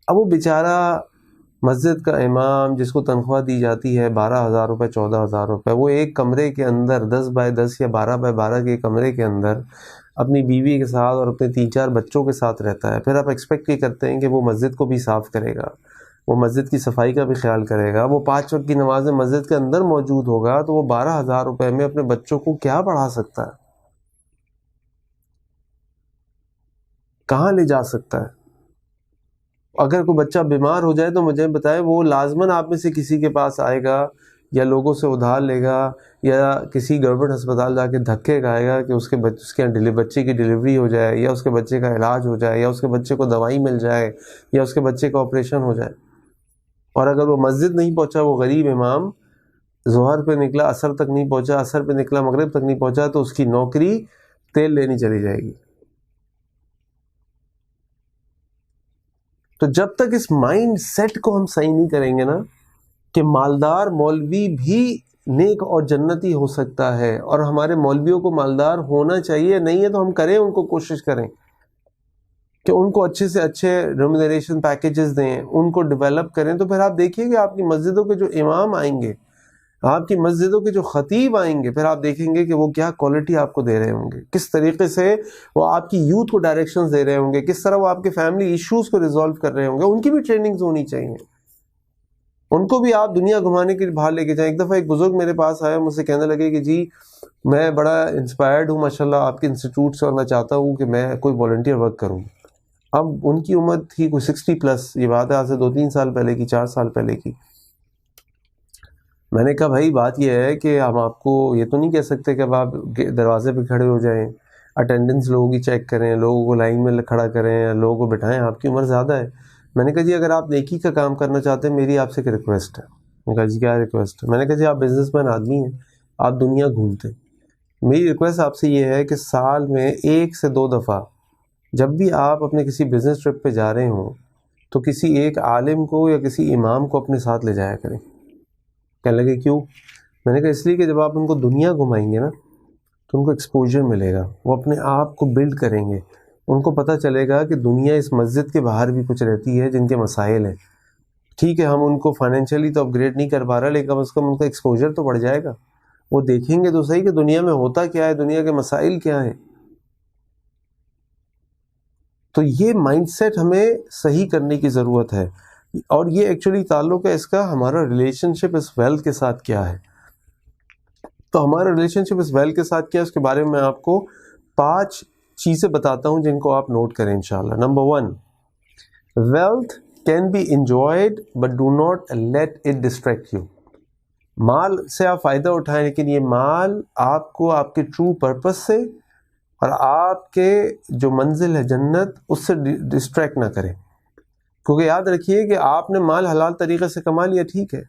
Speaker 1: اب وہ بیچارہ مسجد کا امام جس کو تنخواہ دی جاتی ہے 12,000 روپے، 14,000 روپے، وہ ایک کمرے کے اندر 10x10 یا 12x12 کے کمرے کے اندر اپنی بیوی کے ساتھ اور اپنے 3-4 بچوں کے ساتھ رہتا ہے. پھر آپ ایکسپیکٹ یہ کرتے ہیں کہ وہ مسجد کو بھی صاف کرے گا، وہ مسجد کی صفائی کا بھی خیال کرے گا، وہ 5 وقت کی نمازیں مسجد کے اندر موجود ہوگا، تو وہ 12,000 روپے میں اپنے بچوں کو کیا پڑھا سکتا ہے، کہاں لے جا سکتا ہے؟ اگر کوئی بچہ بیمار ہو جائے تو مجھے بتائے، وہ لازماً آپ میں سے کسی کے پاس آئے گا یا لوگوں سے ادھار لے گا یا کسی گورنمنٹ ہسپتال جا کے دھکے کھائے گا کہ اس کے بچے کی ڈلیوری ہو جائے یا اس کے بچے کا علاج ہو جائے یا اس کے بچے کو دوائی مل جائے یا اس کے بچے کا آپریشن ہو جائے. اور اگر وہ مسجد نہیں پہنچا، وہ غریب امام ظہر پہ نکلا عصر تک نہیں پہنچا، عصر پہ نکلا مغرب تک نہیں پہنچا، تو اس کی نوکری تیل لینی چلی جائے گی. تو جب تک اس مائنڈ سیٹ کو ہم صحیح نہیں کریں گے نا کہ مالدار مولوی بھی نیک اور جنتی ہو سکتا ہے، اور ہمارے مولویوں کو مالدار ہونا چاہیے، نہیں ہے تو ہم کریں، ان کو کوشش کریں کہ ان کو اچھے سے اچھے ریمونریشن پیکیجز دیں، ان کو ڈیولپ کریں. تو پھر آپ دیکھیے کہ آپ کی مسجدوں کے جو امام آئیں گے، آپ کی مسجدوں کے جو خطیب آئیں گے، پھر آپ دیکھیں گے کہ وہ کیا کوالٹی آپ کو دے رہے ہوں گے، کس طریقے سے وہ آپ کی یوتھ کو ڈائریکشنز دے رہے ہوں گے، کس طرح وہ آپ کے فیملی ایشوز کو ریزالو کر رہے ہوں گے. ان کی بھی ٹریننگز ہونی چاہیے، ان کو بھی آپ دنیا گھمانے کے لیے باہر لے کے جائیں. ایک دفعہ ایک بزرگ میرے پاس آیا، مجھ سے کہنے لگے کہ جی میں بڑا انسپائرڈ ہوں ماشاءاللہ آپ کے انسٹیٹیوٹ سے، اور میں چاہتا ہوں کہ میں کوئی والنٹیئر ورک کروں. اب ان کی عمر تھی کوئی 60+، یہ بات ہے آج سے 2-3 سال پہلے کی، 4 سال پہلے کی. میں نے کہا بھائی بات یہ ہے کہ ہم آپ کو یہ تو نہیں کہہ سکتے کہ اب آپ دروازے پہ کھڑے ہو جائیں، اٹینڈنس لوگوں کی چیک کریں، لوگوں کو لائن میں کھڑا کریں، لوگوں کو بٹھائیں، آپ کی عمر زیادہ ہے. میں نے کہا جی اگر آپ نیکی کا کام کرنا چاہتے ہیں، میری آپ سے ایک ریکویسٹ ہے. میں نے کہا جی کیا ریکویسٹ ہے؟ میں نے کہا جی آپ بزنس مین آدمی ہیں، آپ دنیا گھومتے ہیں، میری ریکویسٹ آپ سے یہ ہے کہ سال میں 1 سے 2 دفعہ جب بھی آپ اپنے کسی بزنس ٹرپ پہ جا رہے ہوں تو کسی ایک عالم کو یا کسی امام کو اپنے ساتھ لے جایا کریں. کہنے لگے کیوں؟ میں نے کہا اس لیے کہ جب آپ ان کو دنیا گھمائیں گے نا تو ان کو ایکسپوجر ملے گا، وہ اپنے آپ کو بلڈ کریں گے، ان کو پتہ چلے گا کہ دنیا اس مسجد کے باہر بھی کچھ رہتی ہے جن کے مسائل ہیں. ٹھیک ہے ہم ان کو فائنینشلی تو اپ گریڈ نہیں کر پا رہا، لیکن کم از کم ان کا ایکسپوجر تو بڑھ جائے گا، وہ دیکھیں گے تو صحیح کہ دنیا میں ہوتا کیا ہے، دنیا کے مسائل کیا ہیں. تو یہ مائنڈ سیٹ ہمیں صحیح کرنے کی ضرورت ہے، اور یہ ایکچولی تعلق ہے اس کا ہمارا ریلیشن شپ اس ویلتھ کے ساتھ کیا ہے. تو ہمارا ریلیشن شپ اس ویلتھ کے ساتھ کیا ہے، اس کے بارے میں آپ کو 5 چیزیں بتاتا ہوں جن کو آپ نوٹ کریں انشاءاللہ. Number 1، wealth can be enjoyed but do not let it distract you. مال سے آپ فائدہ اٹھائیں، لیکن یہ مال آپ کو آپ کے ٹرو پرپس سے اور آپ کے جو منزل ہے جنت اس سے ڈسٹریکٹ نہ کریں. کیونکہ یاد رکھیے کہ آپ نے مال حلال طریقے سے کما لیا ٹھیک ہے،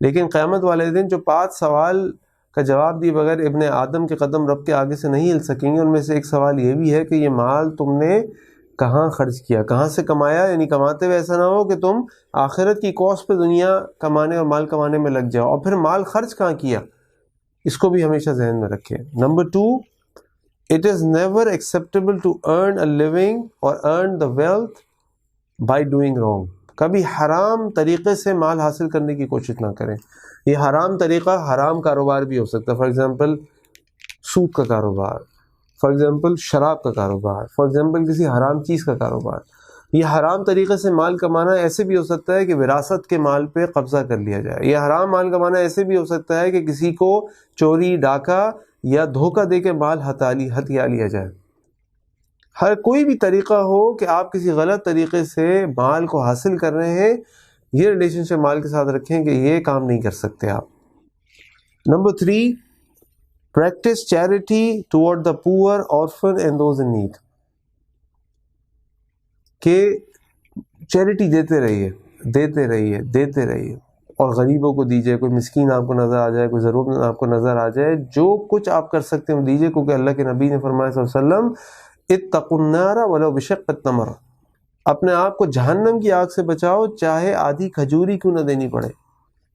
Speaker 1: لیکن قیامت والے دن جو 5 سوال کا جواب دیے بغیر ابن آدم کے قدم رب کے آگے سے نہیں ہل سکیں گے، ان میں سے ایک سوال یہ بھی ہے کہ یہ مال تم نے کہاں خرچ کیا، کہاں سے کمایا. یعنی کماتے ہوئے ایسا نہ ہو کہ تم آخرت کی کوس پہ دنیا کمانے اور مال کمانے میں لگ جاؤ، اور پھر مال خرچ کہاں کیا، اس کو بھی ہمیشہ ذہن میں رکھیں. Number 2، it is never acceptable to earn a living or earn the wealth by doing wrong. کبھی حرام طریقے سے مال حاصل کرنے کی کوشش نہ کریں. یہ حرام طریقہ حرام کاروبار بھی ہو سکتا ہے، فار ایگزامپل سود کا کاروبار، فار ایگزامپل شراب کا کاروبار، فار ایگزامپل کسی حرام چیز کا کاروبار. یہ حرام طریقے سے مال کمانا ایسے بھی ہو سکتا ہے کہ وراثت کے مال پہ قبضہ کر لیا جائے. یہ حرام مال کمانا ایسے بھی ہو سکتا ہے کہ کسی کو چوری، ڈاکہ یا دھوکہ دے کے مال ہتھیا لیا جائے. ہر کوئی بھی طریقہ ہو کہ آپ کسی غلط طریقے سے مال کو حاصل کر رہے ہیں، یہ ریلیشن شپ مال کے ساتھ رکھیں کہ یہ کام نہیں کر سکتے آپ. Number 3، practice charity toward the poor, orphan and those in need. کہ چیریٹی دیتے رہیے، دیتے رہیے، دیتے رہیے. اور غریبوں کو دیجیے. کوئی مسکین آپ کو نظر آ جائے, کوئی ضرورت مند آپ کو نظر آ جائے, جو کچھ آپ کر سکتے ہیں وہ دیجیے, کیونکہ اللہ کے نبی نے فرمایا صلی اللہ علیہ وسلم اتقوا النار ولو بشق التمر, اپنے آپ کو جہنم کی آگ سے بچاؤ چاہے آدھی کھجوری کیوں نہ دینی پڑے.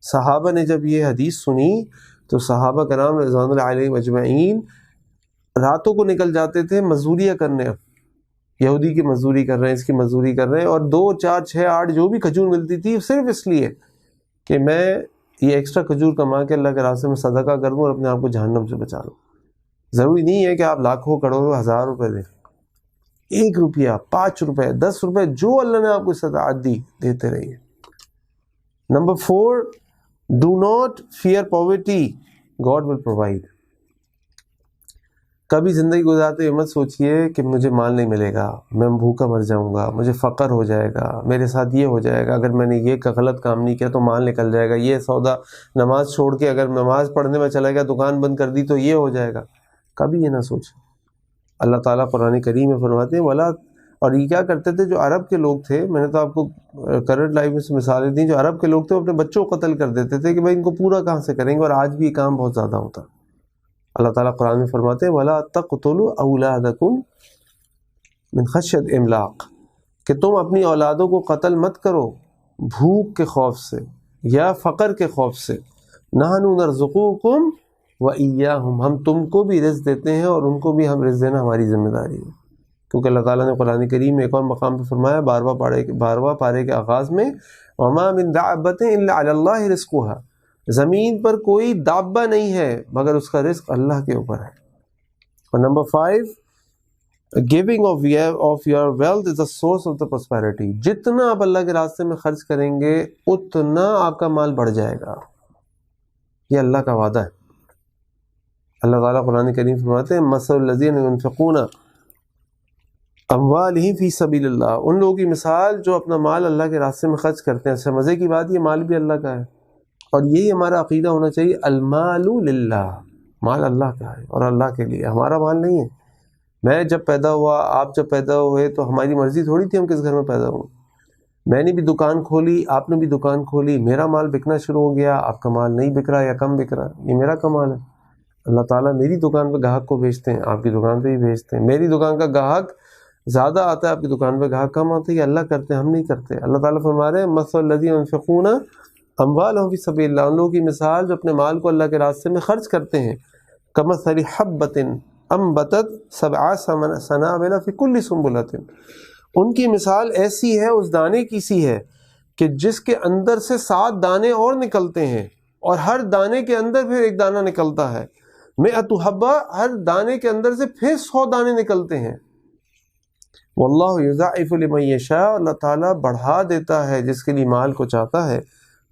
Speaker 1: صحابہ نے جب یہ حدیث سنی تو صحابہ کرام رضوان اللہ علیہم اجمعین راتوں کو نکل جاتے تھے مزدوریاں کرنے, یہودی کی مزدوری کر رہے ہیں, اس کی مزدوری کر رہے ہیں, اور 2 4 6 8 جو بھی کھجور ملتی تھی صرف اس لیے کہ میں یہ ایکسٹرا کھجور کما کے اللہ کے راستے میں صدقہ کر دوں اور اپنے آپ کو جہنم سے بچا لوں. ضروری نہیں ہے کہ آپ لاکھوں کروڑوں 1000 روپے دیں, 1 روپیہ 5 روپے 10 روپے جو اللہ نے آپ کو استطاعت دی دیتے رہیے. نمبر 4, do not fear poverty, God will provide. کبھی زندگی گزارتے ہوئے مت سوچئے کہ مجھے مال نہیں ملے گا, میں بھوکا مر جاؤں گا, مجھے فقر ہو جائے گا, میرے ساتھ یہ ہو جائے گا, اگر میں نے یہ غلط کام نہیں کیا تو مال نکل جائے گا, یہ سودا نماز چھوڑ کے اگر نماز پڑھنے میں چلا گیا, دکان بند کر دی تو یہ ہو جائے گا. کبھی یہ نہ سوچیں. اللہ تعالیٰ قرآن کریم میں فرماتے ہیں ولا, اور یہ کیا کرتے تھے جو عرب کے لوگ تھے, میں نے تو آپ کو کرنٹ لائف میں سے مثالیں دیں, جو عرب کے لوگ تھے وہ اپنے بچوں کو قتل کر دیتے تھے کہ بھائی ان کو پورا کہاں سے کریں گے, اور آج بھی یہ کام بہت زیادہ ہوتا. اللہ تعالیٰ قرآن میں فرماتے ہیں وَلَا تَقْتُلُوا أَوْلَادَكُمْ مِنْ خَشْيَةِ إِمْلَاقٍ, کہ تم اپنی اولادوں کو قتل مت کرو بھوک کے خوف سے یا فقر کے خوف سے. نَحْنُ نَرْزُقُكُمْ وَإِيَّاهُمْ, ہم تم کو بھی رزق دیتے ہیں اور ان کو بھی ہم رزق دینا ہماری ذمہ داری ہے. کیونکہ اللہ تعالیٰ نے قرآن کریم میں ایک اور مقام پہ فرمایا 12واں پارے کے آغاز میں وَمَا مِن دَابَّةٍ إِلَّا عَلَى اللَّهِ رِزْقُهَا, زمین پر کوئی دابہ نہیں ہے مگر اس کا رزق اللہ کے اوپر ہے. اور number 5, giving of your wealth is the source of the prosperity. جتنا آپ اللہ کے راستے میں خرچ کریں گے اتنا آپ کا مال بڑھ جائے گا, یہ اللہ کا وعدہ ہے. اللہ تعالیٰ قرآن کریم فرماتے ہیں مثل الذین ينفقون اموالہم فی سبیل اللہ, ان لوگوں کی مثال جو اپنا مال اللہ کے راستے میں خرچ کرتے ہیں. اچھا مزے کی بات, یہ مال بھی اللہ کا ہے, اور یہی ہمارا عقیدہ ہونا چاہیے, المال للہ, مال اللہ کا ہے اور اللہ کے لیے, ہمارا مال نہیں ہے. میں جب پیدا ہوا, آپ جب پیدا ہوئے تو ہماری مرضی تھوڑی تھی ہم کس گھر میں پیدا ہوئے. میں نے بھی دکان کھولی, آپ نے بھی دکان کھولی, میرا مال بکنا شروع ہو گیا, آپ کا مال نہیں بک رہا یا کم بک رہا, یہ میرا کمال ہے. اللہ تعالیٰ میری دکان پہ گاہک کو بھیجتے ہیں, آپ کی دکان پہ بھی بھیجتے ہیں. میری دکان کا گاہک زیادہ آتا ہے, آپ کی دکان پہ گاہک کم آتا ہے, یہ اللہ کرتے ہیں, ہم نہیں کرتے. اللہ تعالیٰ فرما رہے ہیں مثل الذین ينفقون اموالہم فی سبیل اللہ, ان لوگوں کی مثال جو اپنے مال کو اللہ کے راستے میں خرچ کرتے ہیں, کمثل حبۃ انبتت 7 سنابل فی کل سنبلۃ, ان کی مثال ایسی ہے اس دانے کی سی ہے کہ جس کے اندر سے 7 دانے اور نکلتے ہیں, اور ہر دانے کے اندر پھر ایک دانہ نکلتا ہے. 100 حبہ, ہر دانے کے اندر سے پھر 100 دانے نکلتے ہیں. واللہ یضاعف لمن یشاء, اللہ تعالیٰ بڑھا دیتا ہے جس کے لیے مال کو چاہتا ہے.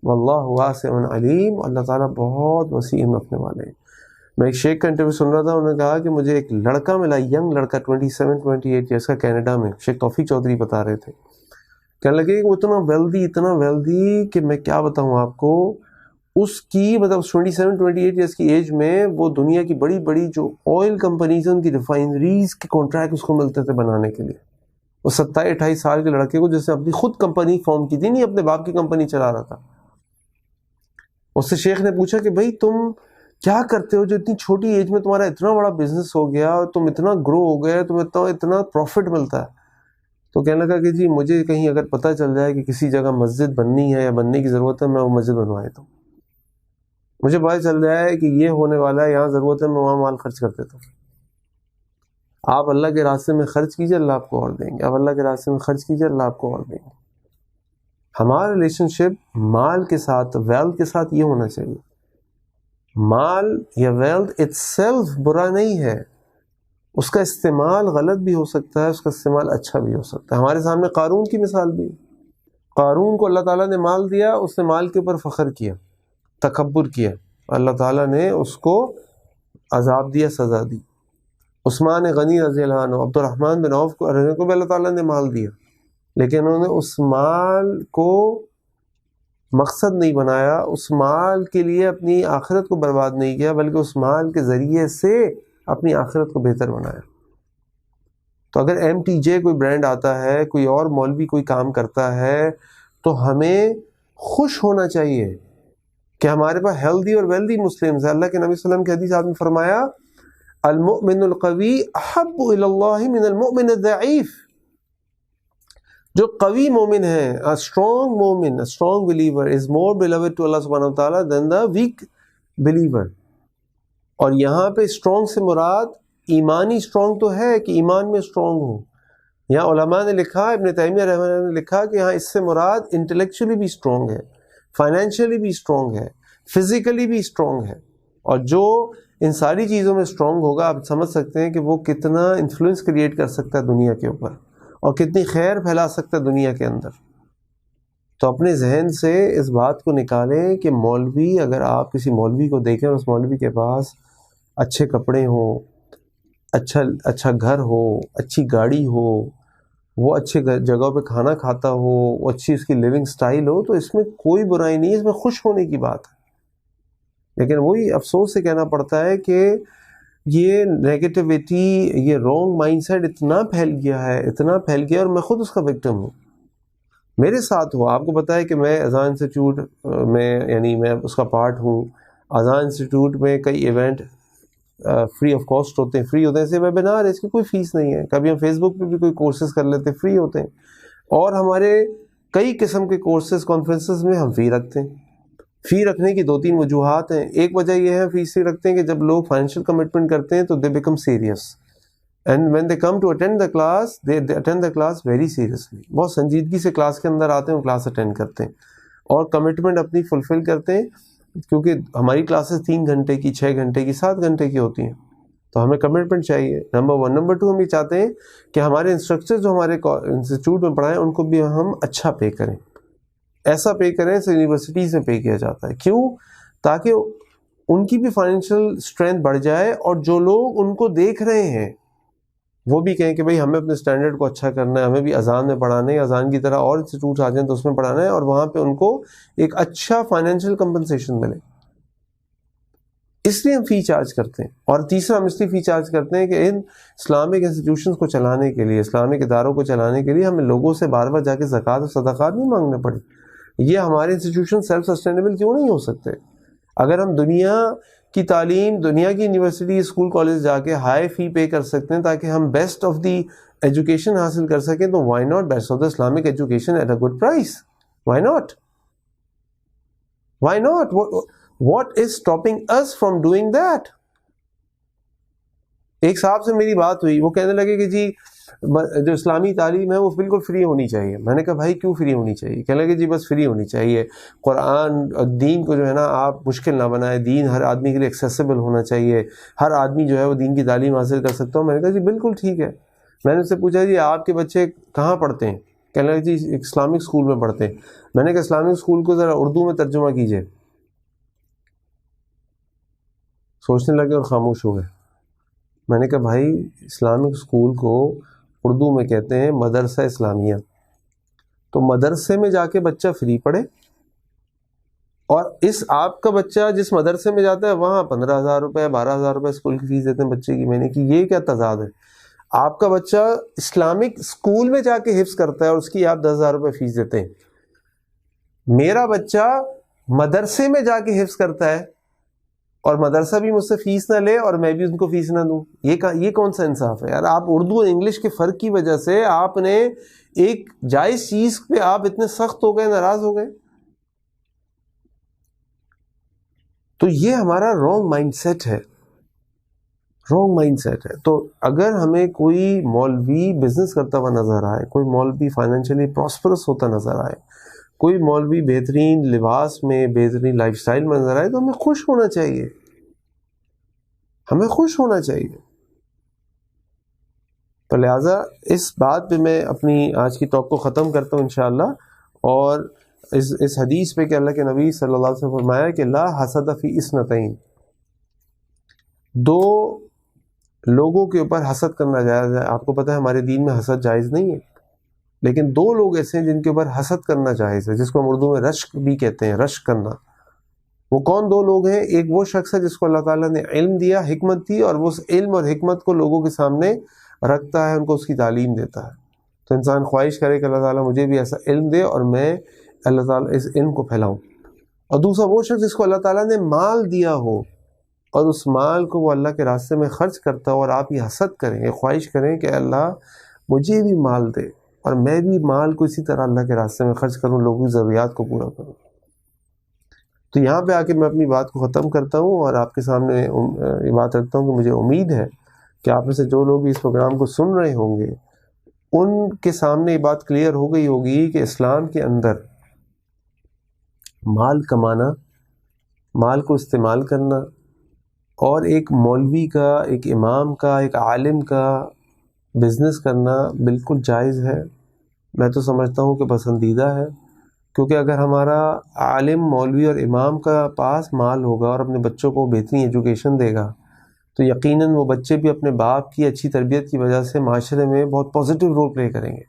Speaker 1: واللہ واسع علیم, اللہ تعالیٰ بہت وسیع رکھنے والے ہیں. میں ایک شیخ کا انٹرویو سن رہا تھا, انہوں نے کہا کہ مجھے ایک لڑکا ملا, ینگ لڑکا 27-28 ایئرس کا, کینیڈا میں. شیخ توفیق چودھری بتا رہے تھے, کہنے لگے کہ وہ اتنا ویلدی کہ میں کیا بتاؤں آپ کو. اس کی مطلب 27-28 ایئرس کی ایج میں وہ دنیا کی بڑی بڑی جو آئل کمپنیز ہیں ان کی ریفائنریز کے کانٹریکٹ اس کو ملتے تھے بنانے کے لیے. وہ 27-28 سال کے لڑکے کو, جس نے اپنی خود کمپنی فارم کی تھی, نہیں اپنے باپ کی کمپنی چلا رہا تھا. اس سے شیخ نے پوچھا کہ بھائی تم کیا کرتے ہو جو اتنی چھوٹی ایج میں تمہارا اتنا بڑا بزنس ہو گیا, اور تم اتنا گرو ہو گئے, تمہیں اتنا پروفٹ ملتا ہے. تو کہنے لگا کہ جی مجھے کہیں اگر پتہ چل جائے کہ کسی جگہ مسجد بننی ہے یا بننے کی ضرورت ہے, میں وہ مسجد بنوا دیتا ہوں. مجھے پتہ چل جائے کہ یہ ہونے والا ہے, یہاں ضرورت ہے, میں وہاں مال خرچ کر دیتا ہوں. آپ اللہ کے راستے میں خرچ کیجئے, اللہ آپ کو اور دیں گے. آپ اللہ کے راستے میں خرچ کیجئے, اللہ آپ کو اور دیں گے. ہمارا ریلیشن شپ مال کے ساتھ, ویلتھ کے ساتھ یہ ہونا چاہیے. مال یا ویلتھ اٹ سیلف برا نہیں ہے, اس کا استعمال غلط بھی ہو سکتا ہے, اس کا استعمال اچھا بھی ہو سکتا ہے. ہمارے سامنے قارون کی مثال بھی. قارون کو اللہ تعالیٰ نے مال دیا, اس نے مال کے اوپر فخر کیا, تکبر کیا, اللہ تعالیٰ نے اس کو عذاب دیا, سزا دی. عثمان غنی رضی اللہ عنہ, عبد الرحمن بن عوف کو بھی اللہ تعالیٰ نے مال دیا, لیکن انہوں نے اس مال کو مقصد نہیں بنایا, اس مال کے لیے اپنی آخرت کو برباد نہیں کیا, بلکہ اس مال کے ذریعے سے اپنی آخرت کو بہتر بنایا. تو اگر MTJ کوئی برانڈ آتا ہے, کوئی اور مولوی کوئی کام کرتا ہے, تو ہمیں خوش ہونا چاہیے کہ ہمارے پاس ہیلدی اور ویلدی مسلمز ہیں. اللہ کے نبی صلی اللہ علیہ وسلم کی حدیث آپ نے فرمایا المؤمن القوی احب الی اللہ من المؤمن الضعیف. جو قوی مومن ہے, a strong مومن, a strong believer is more beloved to Allah subhanahu wa ta'ala than the weak believer. اور یہاں پہ اسٹرانگ سے مراد ایمانی اسٹرانگ تو ہے کہ ایمان میں اسٹرانگ ہو. یہاں علماء نے لکھا, ابن تیمیہ رحمہ اللہ نے لکھا کہ یہاں اس سے مراد انٹلیکچولی بھی اسٹرانگ ہے, فائنینشلی بھی اسٹرانگ ہے, فزیکلی بھی اسٹرانگ ہے. اور جو ان ساری چیزوں میں اسٹرانگ ہوگا, آپ سمجھ سکتے ہیں کہ وہ کتنا انفلوئنس کریٹ کر سکتا ہے دنیا کے اوپر, اور کتنی خیر پھیلا سکتا ہے دنیا کے اندر. تو اپنے ذہن سے اس بات کو نکالیں کہ مولوی, اگر آپ کسی مولوی کو دیکھیں, اس مولوی کے پاس اچھے کپڑے ہوں, اچھا گھر ہو, اچھی گاڑی ہو, وہ اچھے جگہوں پہ کھانا کھاتا ہو, وہ اچھی اس کی لیونگ سٹائل ہو, تو اس میں کوئی برائی نہیں ہے, اس میں خوش ہونے کی بات ہے. لیکن وہی افسوس سے کہنا پڑتا ہے کہ یہ نیگیٹیوٹی, یہ رانگ مائنڈ سیٹ اتنا پھیل گیا ہے, اور میں خود اس کا وکٹم ہوں. میرے ساتھ ہوا, آپ کو پتہ ہے کہ میں اذان انسٹیٹیوٹ میں, یعنی میں اس کا پارٹ ہوں. اذان انسٹیٹیوٹ میں کئی ایونٹ فری آف کاسٹ ہوتے ہیں, جیسے ویبینار ہے, اس کی کوئی فیس نہیں ہے. کبھی ہم فیس بک پہ بھی کوئی کورسز کر لیتے ہیں, فری ہوتے ہیں. اور ہمارے کئی قسم کے کورسز کانفرنسز میں ہم فی رکھتے ہیں. فی رکھنے کی 2-3 وجوہات ہیں. ایک وجہ یہ ہے فی سے رکھتے ہیں کہ جب لوگ فائنینشیل کمٹمنٹ کرتے ہیں تو they become serious, and when they come to attend the class, they attend the class very seriously. بہت سنجیدگی سے کلاس کے اندر آتے ہیں, وہ کلاس اٹینڈ کرتے ہیں اور کمٹمنٹ اپنی فلفل کرتے ہیں. کیونکہ ہماری کلاسز 3 گھنٹے کی, 6 گھنٹے کی, 7 گھنٹے کی ہوتی ہیں, تو ہمیں کمٹمنٹ چاہیے, نمبر 1. نمبر 2, ہم یہ چاہتے ہیں کہ ہمارے انسٹرکٹر جو ہمارے انسٹیٹیوٹ میں پڑھائیں ان کو بھی ہم اچھا پے کریں. ایسا پے کریں جیسے یونیورسٹیز میں پے کیا جاتا ہے. کیوں؟ تاکہ ان کی بھی فائنینشیل اسٹرینتھ بڑھ جائے, اور جو لوگ ان کو دیکھ رہے ہیں وہ بھی کہیں کہ بھئی ہمیں اپنے اسٹینڈرڈ کو اچھا کرنا ہے, ہمیں بھی اذان میں پڑھانا ہے, اذان کی طرح اور انسٹیٹیوٹس آ جائیں تو اس میں پڑھانا ہے, اور وہاں پہ ان کو ایک اچھا فائنینشیل کمپنسیشن ملے. اس لیے ہم فی چارج کرتے ہیں. اور تیسرا, ہم اس لیے فی چارج کرتے ہیں کہ ان اسلامک انسٹیٹیوشنس کو چلانے کے لیے, اسلامک اداروں کو چلانے کے لیے ہمیں لوگوں سے بار بار جا کے زکوٰۃ اور صدقات نہیں مانگنے پڑے. یہ ہمارے انسٹیٹیوشن سیلف سسٹینیبل کیوں نہیں ہو سکتے؟ اگر ہم دنیا کی تعلیم, دنیا کی یونیورسٹی, اسکول, کالج جا کے ہائی فی پے کر سکتے ہیں تاکہ ہم بیسٹ آف دی ایجوکیشن حاصل کر سکیں, تو why not best of the Islamic education at a good price? Why not? Why not? What is stopping us from doing that? ایک صاحب سے میری بات ہوئی, وہ کہنے لگے کہ جی جو اسلامی تعلیم ہے وہ بالکل فری ہونی چاہیے. میں نے کہا بھائی کیوں فری ہونی چاہیے؟ کہنے لگے جی بس فری ہونی چاہیے, قرآن اور دین کو جو ہے نا آپ مشکل نہ بنائیں, دین ہر آدمی کے لیے ایکسیسیبل ہونا چاہیے, ہر آدمی جو ہے وہ دین کی تعلیم حاصل کر سکتا ہوں. میں نے کہا جی بالکل ٹھیک ہے. میں نے اس سے پوچھا جی آپ کے بچے کہاں پڑھتے ہیں؟ کہنے لگے جی اسلامک اسکول میں پڑھتے ہیں. میں نے کہا اسلامک اسکول کو ذرا اردو میں ترجمہ کیجیے. سوچنے لگے اور خاموش ہو گئے. میں نے کہا بھائی اسلامک اسکول کو اردو میں کہتے ہیں مدرسہ اسلامیہ. تو مدرسے میں جا کے بچہ فری پڑھے, اور اس آپ کا بچہ جس مدرسے میں جاتا ہے وہاں 15,000 روپے 12,000 روپے اسکول کی فیس دیتے ہیں بچے کی. میں نے کہ یہ کیا تضاد ہے؟ آپ کا بچہ اسلامک اسکول میں جا کے حفظ کرتا ہے اور اس کی آپ 10,000 روپے فیس دیتے ہیں. میرا بچہ مدرسے میں جا کے حفظ کرتا ہے اور مدرسہ بھی مجھ سے فیس نہ لے اور میں بھی ان کو فیس نہ دوں. یہ کون سا انصاف ہے یار؟ آپ اردو اور انگلش کے فرق کی وجہ سے آپ نے ایک جائز چیز پہ آپ اتنے سخت ہو گئے, ناراض ہو گئے. تو یہ ہمارا رانگ مائنڈ سیٹ ہے, رانگ مائنڈ سیٹ ہے. تو اگر ہمیں کوئی مولوی بزنس کرتا ہوا نظر آئے, کوئی مولوی فائنینشلی پراسپرس ہوتا نظر آئے, کوئی مولوی بہترین لباس میں, بہترین لائف سٹائل میں نظر آئے, تو ہمیں خوش ہونا چاہیے, ہمیں خوش ہونا چاہیے. تو لہٰذا اس بات پہ میں اپنی آج کی ٹاک کو ختم کرتا ہوں انشاءاللہ, اور اس حدیث پہ کہ اللہ کے نبی صلی اللہ علیہ وسلم فرمایا کہ لا حسد فی اثنتین, 2 لوگوں کے اوپر حسد کرنا جائز ہے. آپ کو پتہ ہے ہمارے دین میں حسد جائز نہیں ہے, لیکن 2 لوگ ایسے ہیں جن کے اوپر حسد کرنا جائز ہے, جس کو ہم اردو میں رشک بھی کہتے ہیں, رشک کرنا. وہ کون 2 لوگ ہیں؟ ایک وہ شخص ہے جس کو اللہ تعالیٰ نے علم دیا, حکمت دی, اور وہ اس علم اور حکمت کو لوگوں کے سامنے رکھتا ہے, ان کو اس کی تعلیم دیتا ہے. تو انسان خواہش کرے کہ اللہ تعالیٰ مجھے بھی ایسا علم دے اور میں اللہ تعالیٰ اس علم کو پھیلاؤں. اور دوسرا وہ شخص جس کو اللہ تعالیٰ نے مال دیا ہو اور اس مال کو وہ اللہ کے راستے میں خرچ کرتا ہو، اور آپ یہ حسد کریں، یہ خواہش کریں کہ اللہ مجھے بھی مال دے اور میں بھی مال کو اسی طرح اللہ کے راستے میں خرچ کروں، لوگوں کی ضروریات کو پورا کروں۔ تو یہاں پہ آ کے میں اپنی بات کو ختم کرتا ہوں اور آپ کے سامنے یہ بات رکھتا ہوں کہ مجھے امید ہے کہ آپ میں سے جو لوگ اس پروگرام کو سن رہے ہوں گے ان کے سامنے یہ بات کلیئر ہو گئی ہوگی کہ اسلام کے اندر مال کمانا، مال کو استعمال کرنا اور ایک مولوی کا، ایک امام کا، ایک عالم کا بزنس کرنا بالکل جائز ہے۔ میں تو سمجھتا ہوں کہ پسندیدہ ہے، کیونکہ اگر ہمارا عالم، مولوی اور امام کا پاس مال ہوگا اور اپنے بچوں کو بہترین ایجوکیشن دے گا تو یقیناً وہ بچے بھی اپنے باپ کی اچھی تربیت کی وجہ سے معاشرے میں بہت پازیٹیو رول پلے کریں گے۔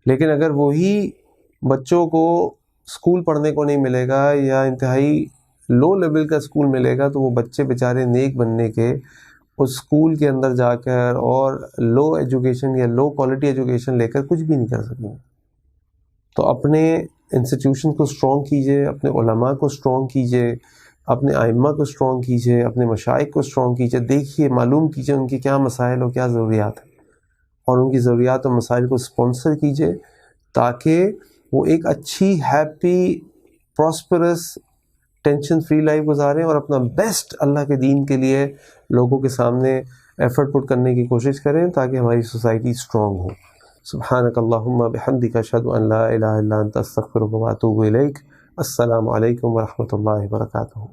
Speaker 1: لیکن اگر وہی بچوں کو اسکول پڑھنے کو نہیں ملے گا یا انتہائی لو لیول کا اسکول ملے گا تو وہ بچے بیچارے نیک بننے کے اس اسکول کے اندر جا کر اور لو ایجوکیشن یا لو کوالٹی ایجوکیشن لے کر کچھ بھی نہیں کر سکیں گے۔ تو اپنے انسٹیٹیوشن کو اسٹرانگ کیجیے، اپنے علماء کو اسٹرانگ کیجیے، اپنے ائمہ کو اسٹرانگ کیجیے، اپنے مشائخ کو اسٹرانگ کیجیے، دیکھیے، معلوم کیجیے ان کی کیا مسائل اور کیا ضروریات ہیں، اور ان کی ضروریات اور مسائل کو اسپانسر کیجیے تاکہ وہ ایک اچھی، happy, prosperous, tension free life گزاریں اور اپنا بیسٹ اللہ کے دین کے لیے لوگوں کے سامنے ایفرٹ پٹ کرنے کی کوشش کریں تاکہ ہماری سوسائٹی اسٹرانگ ہو۔ سبحانک اللہم بحمدک، اشہد ان لا الہ الا انت، استغفرک و اتوب الیک۔ السلام علیکم ورحمۃ اللہ وبرکاتہ۔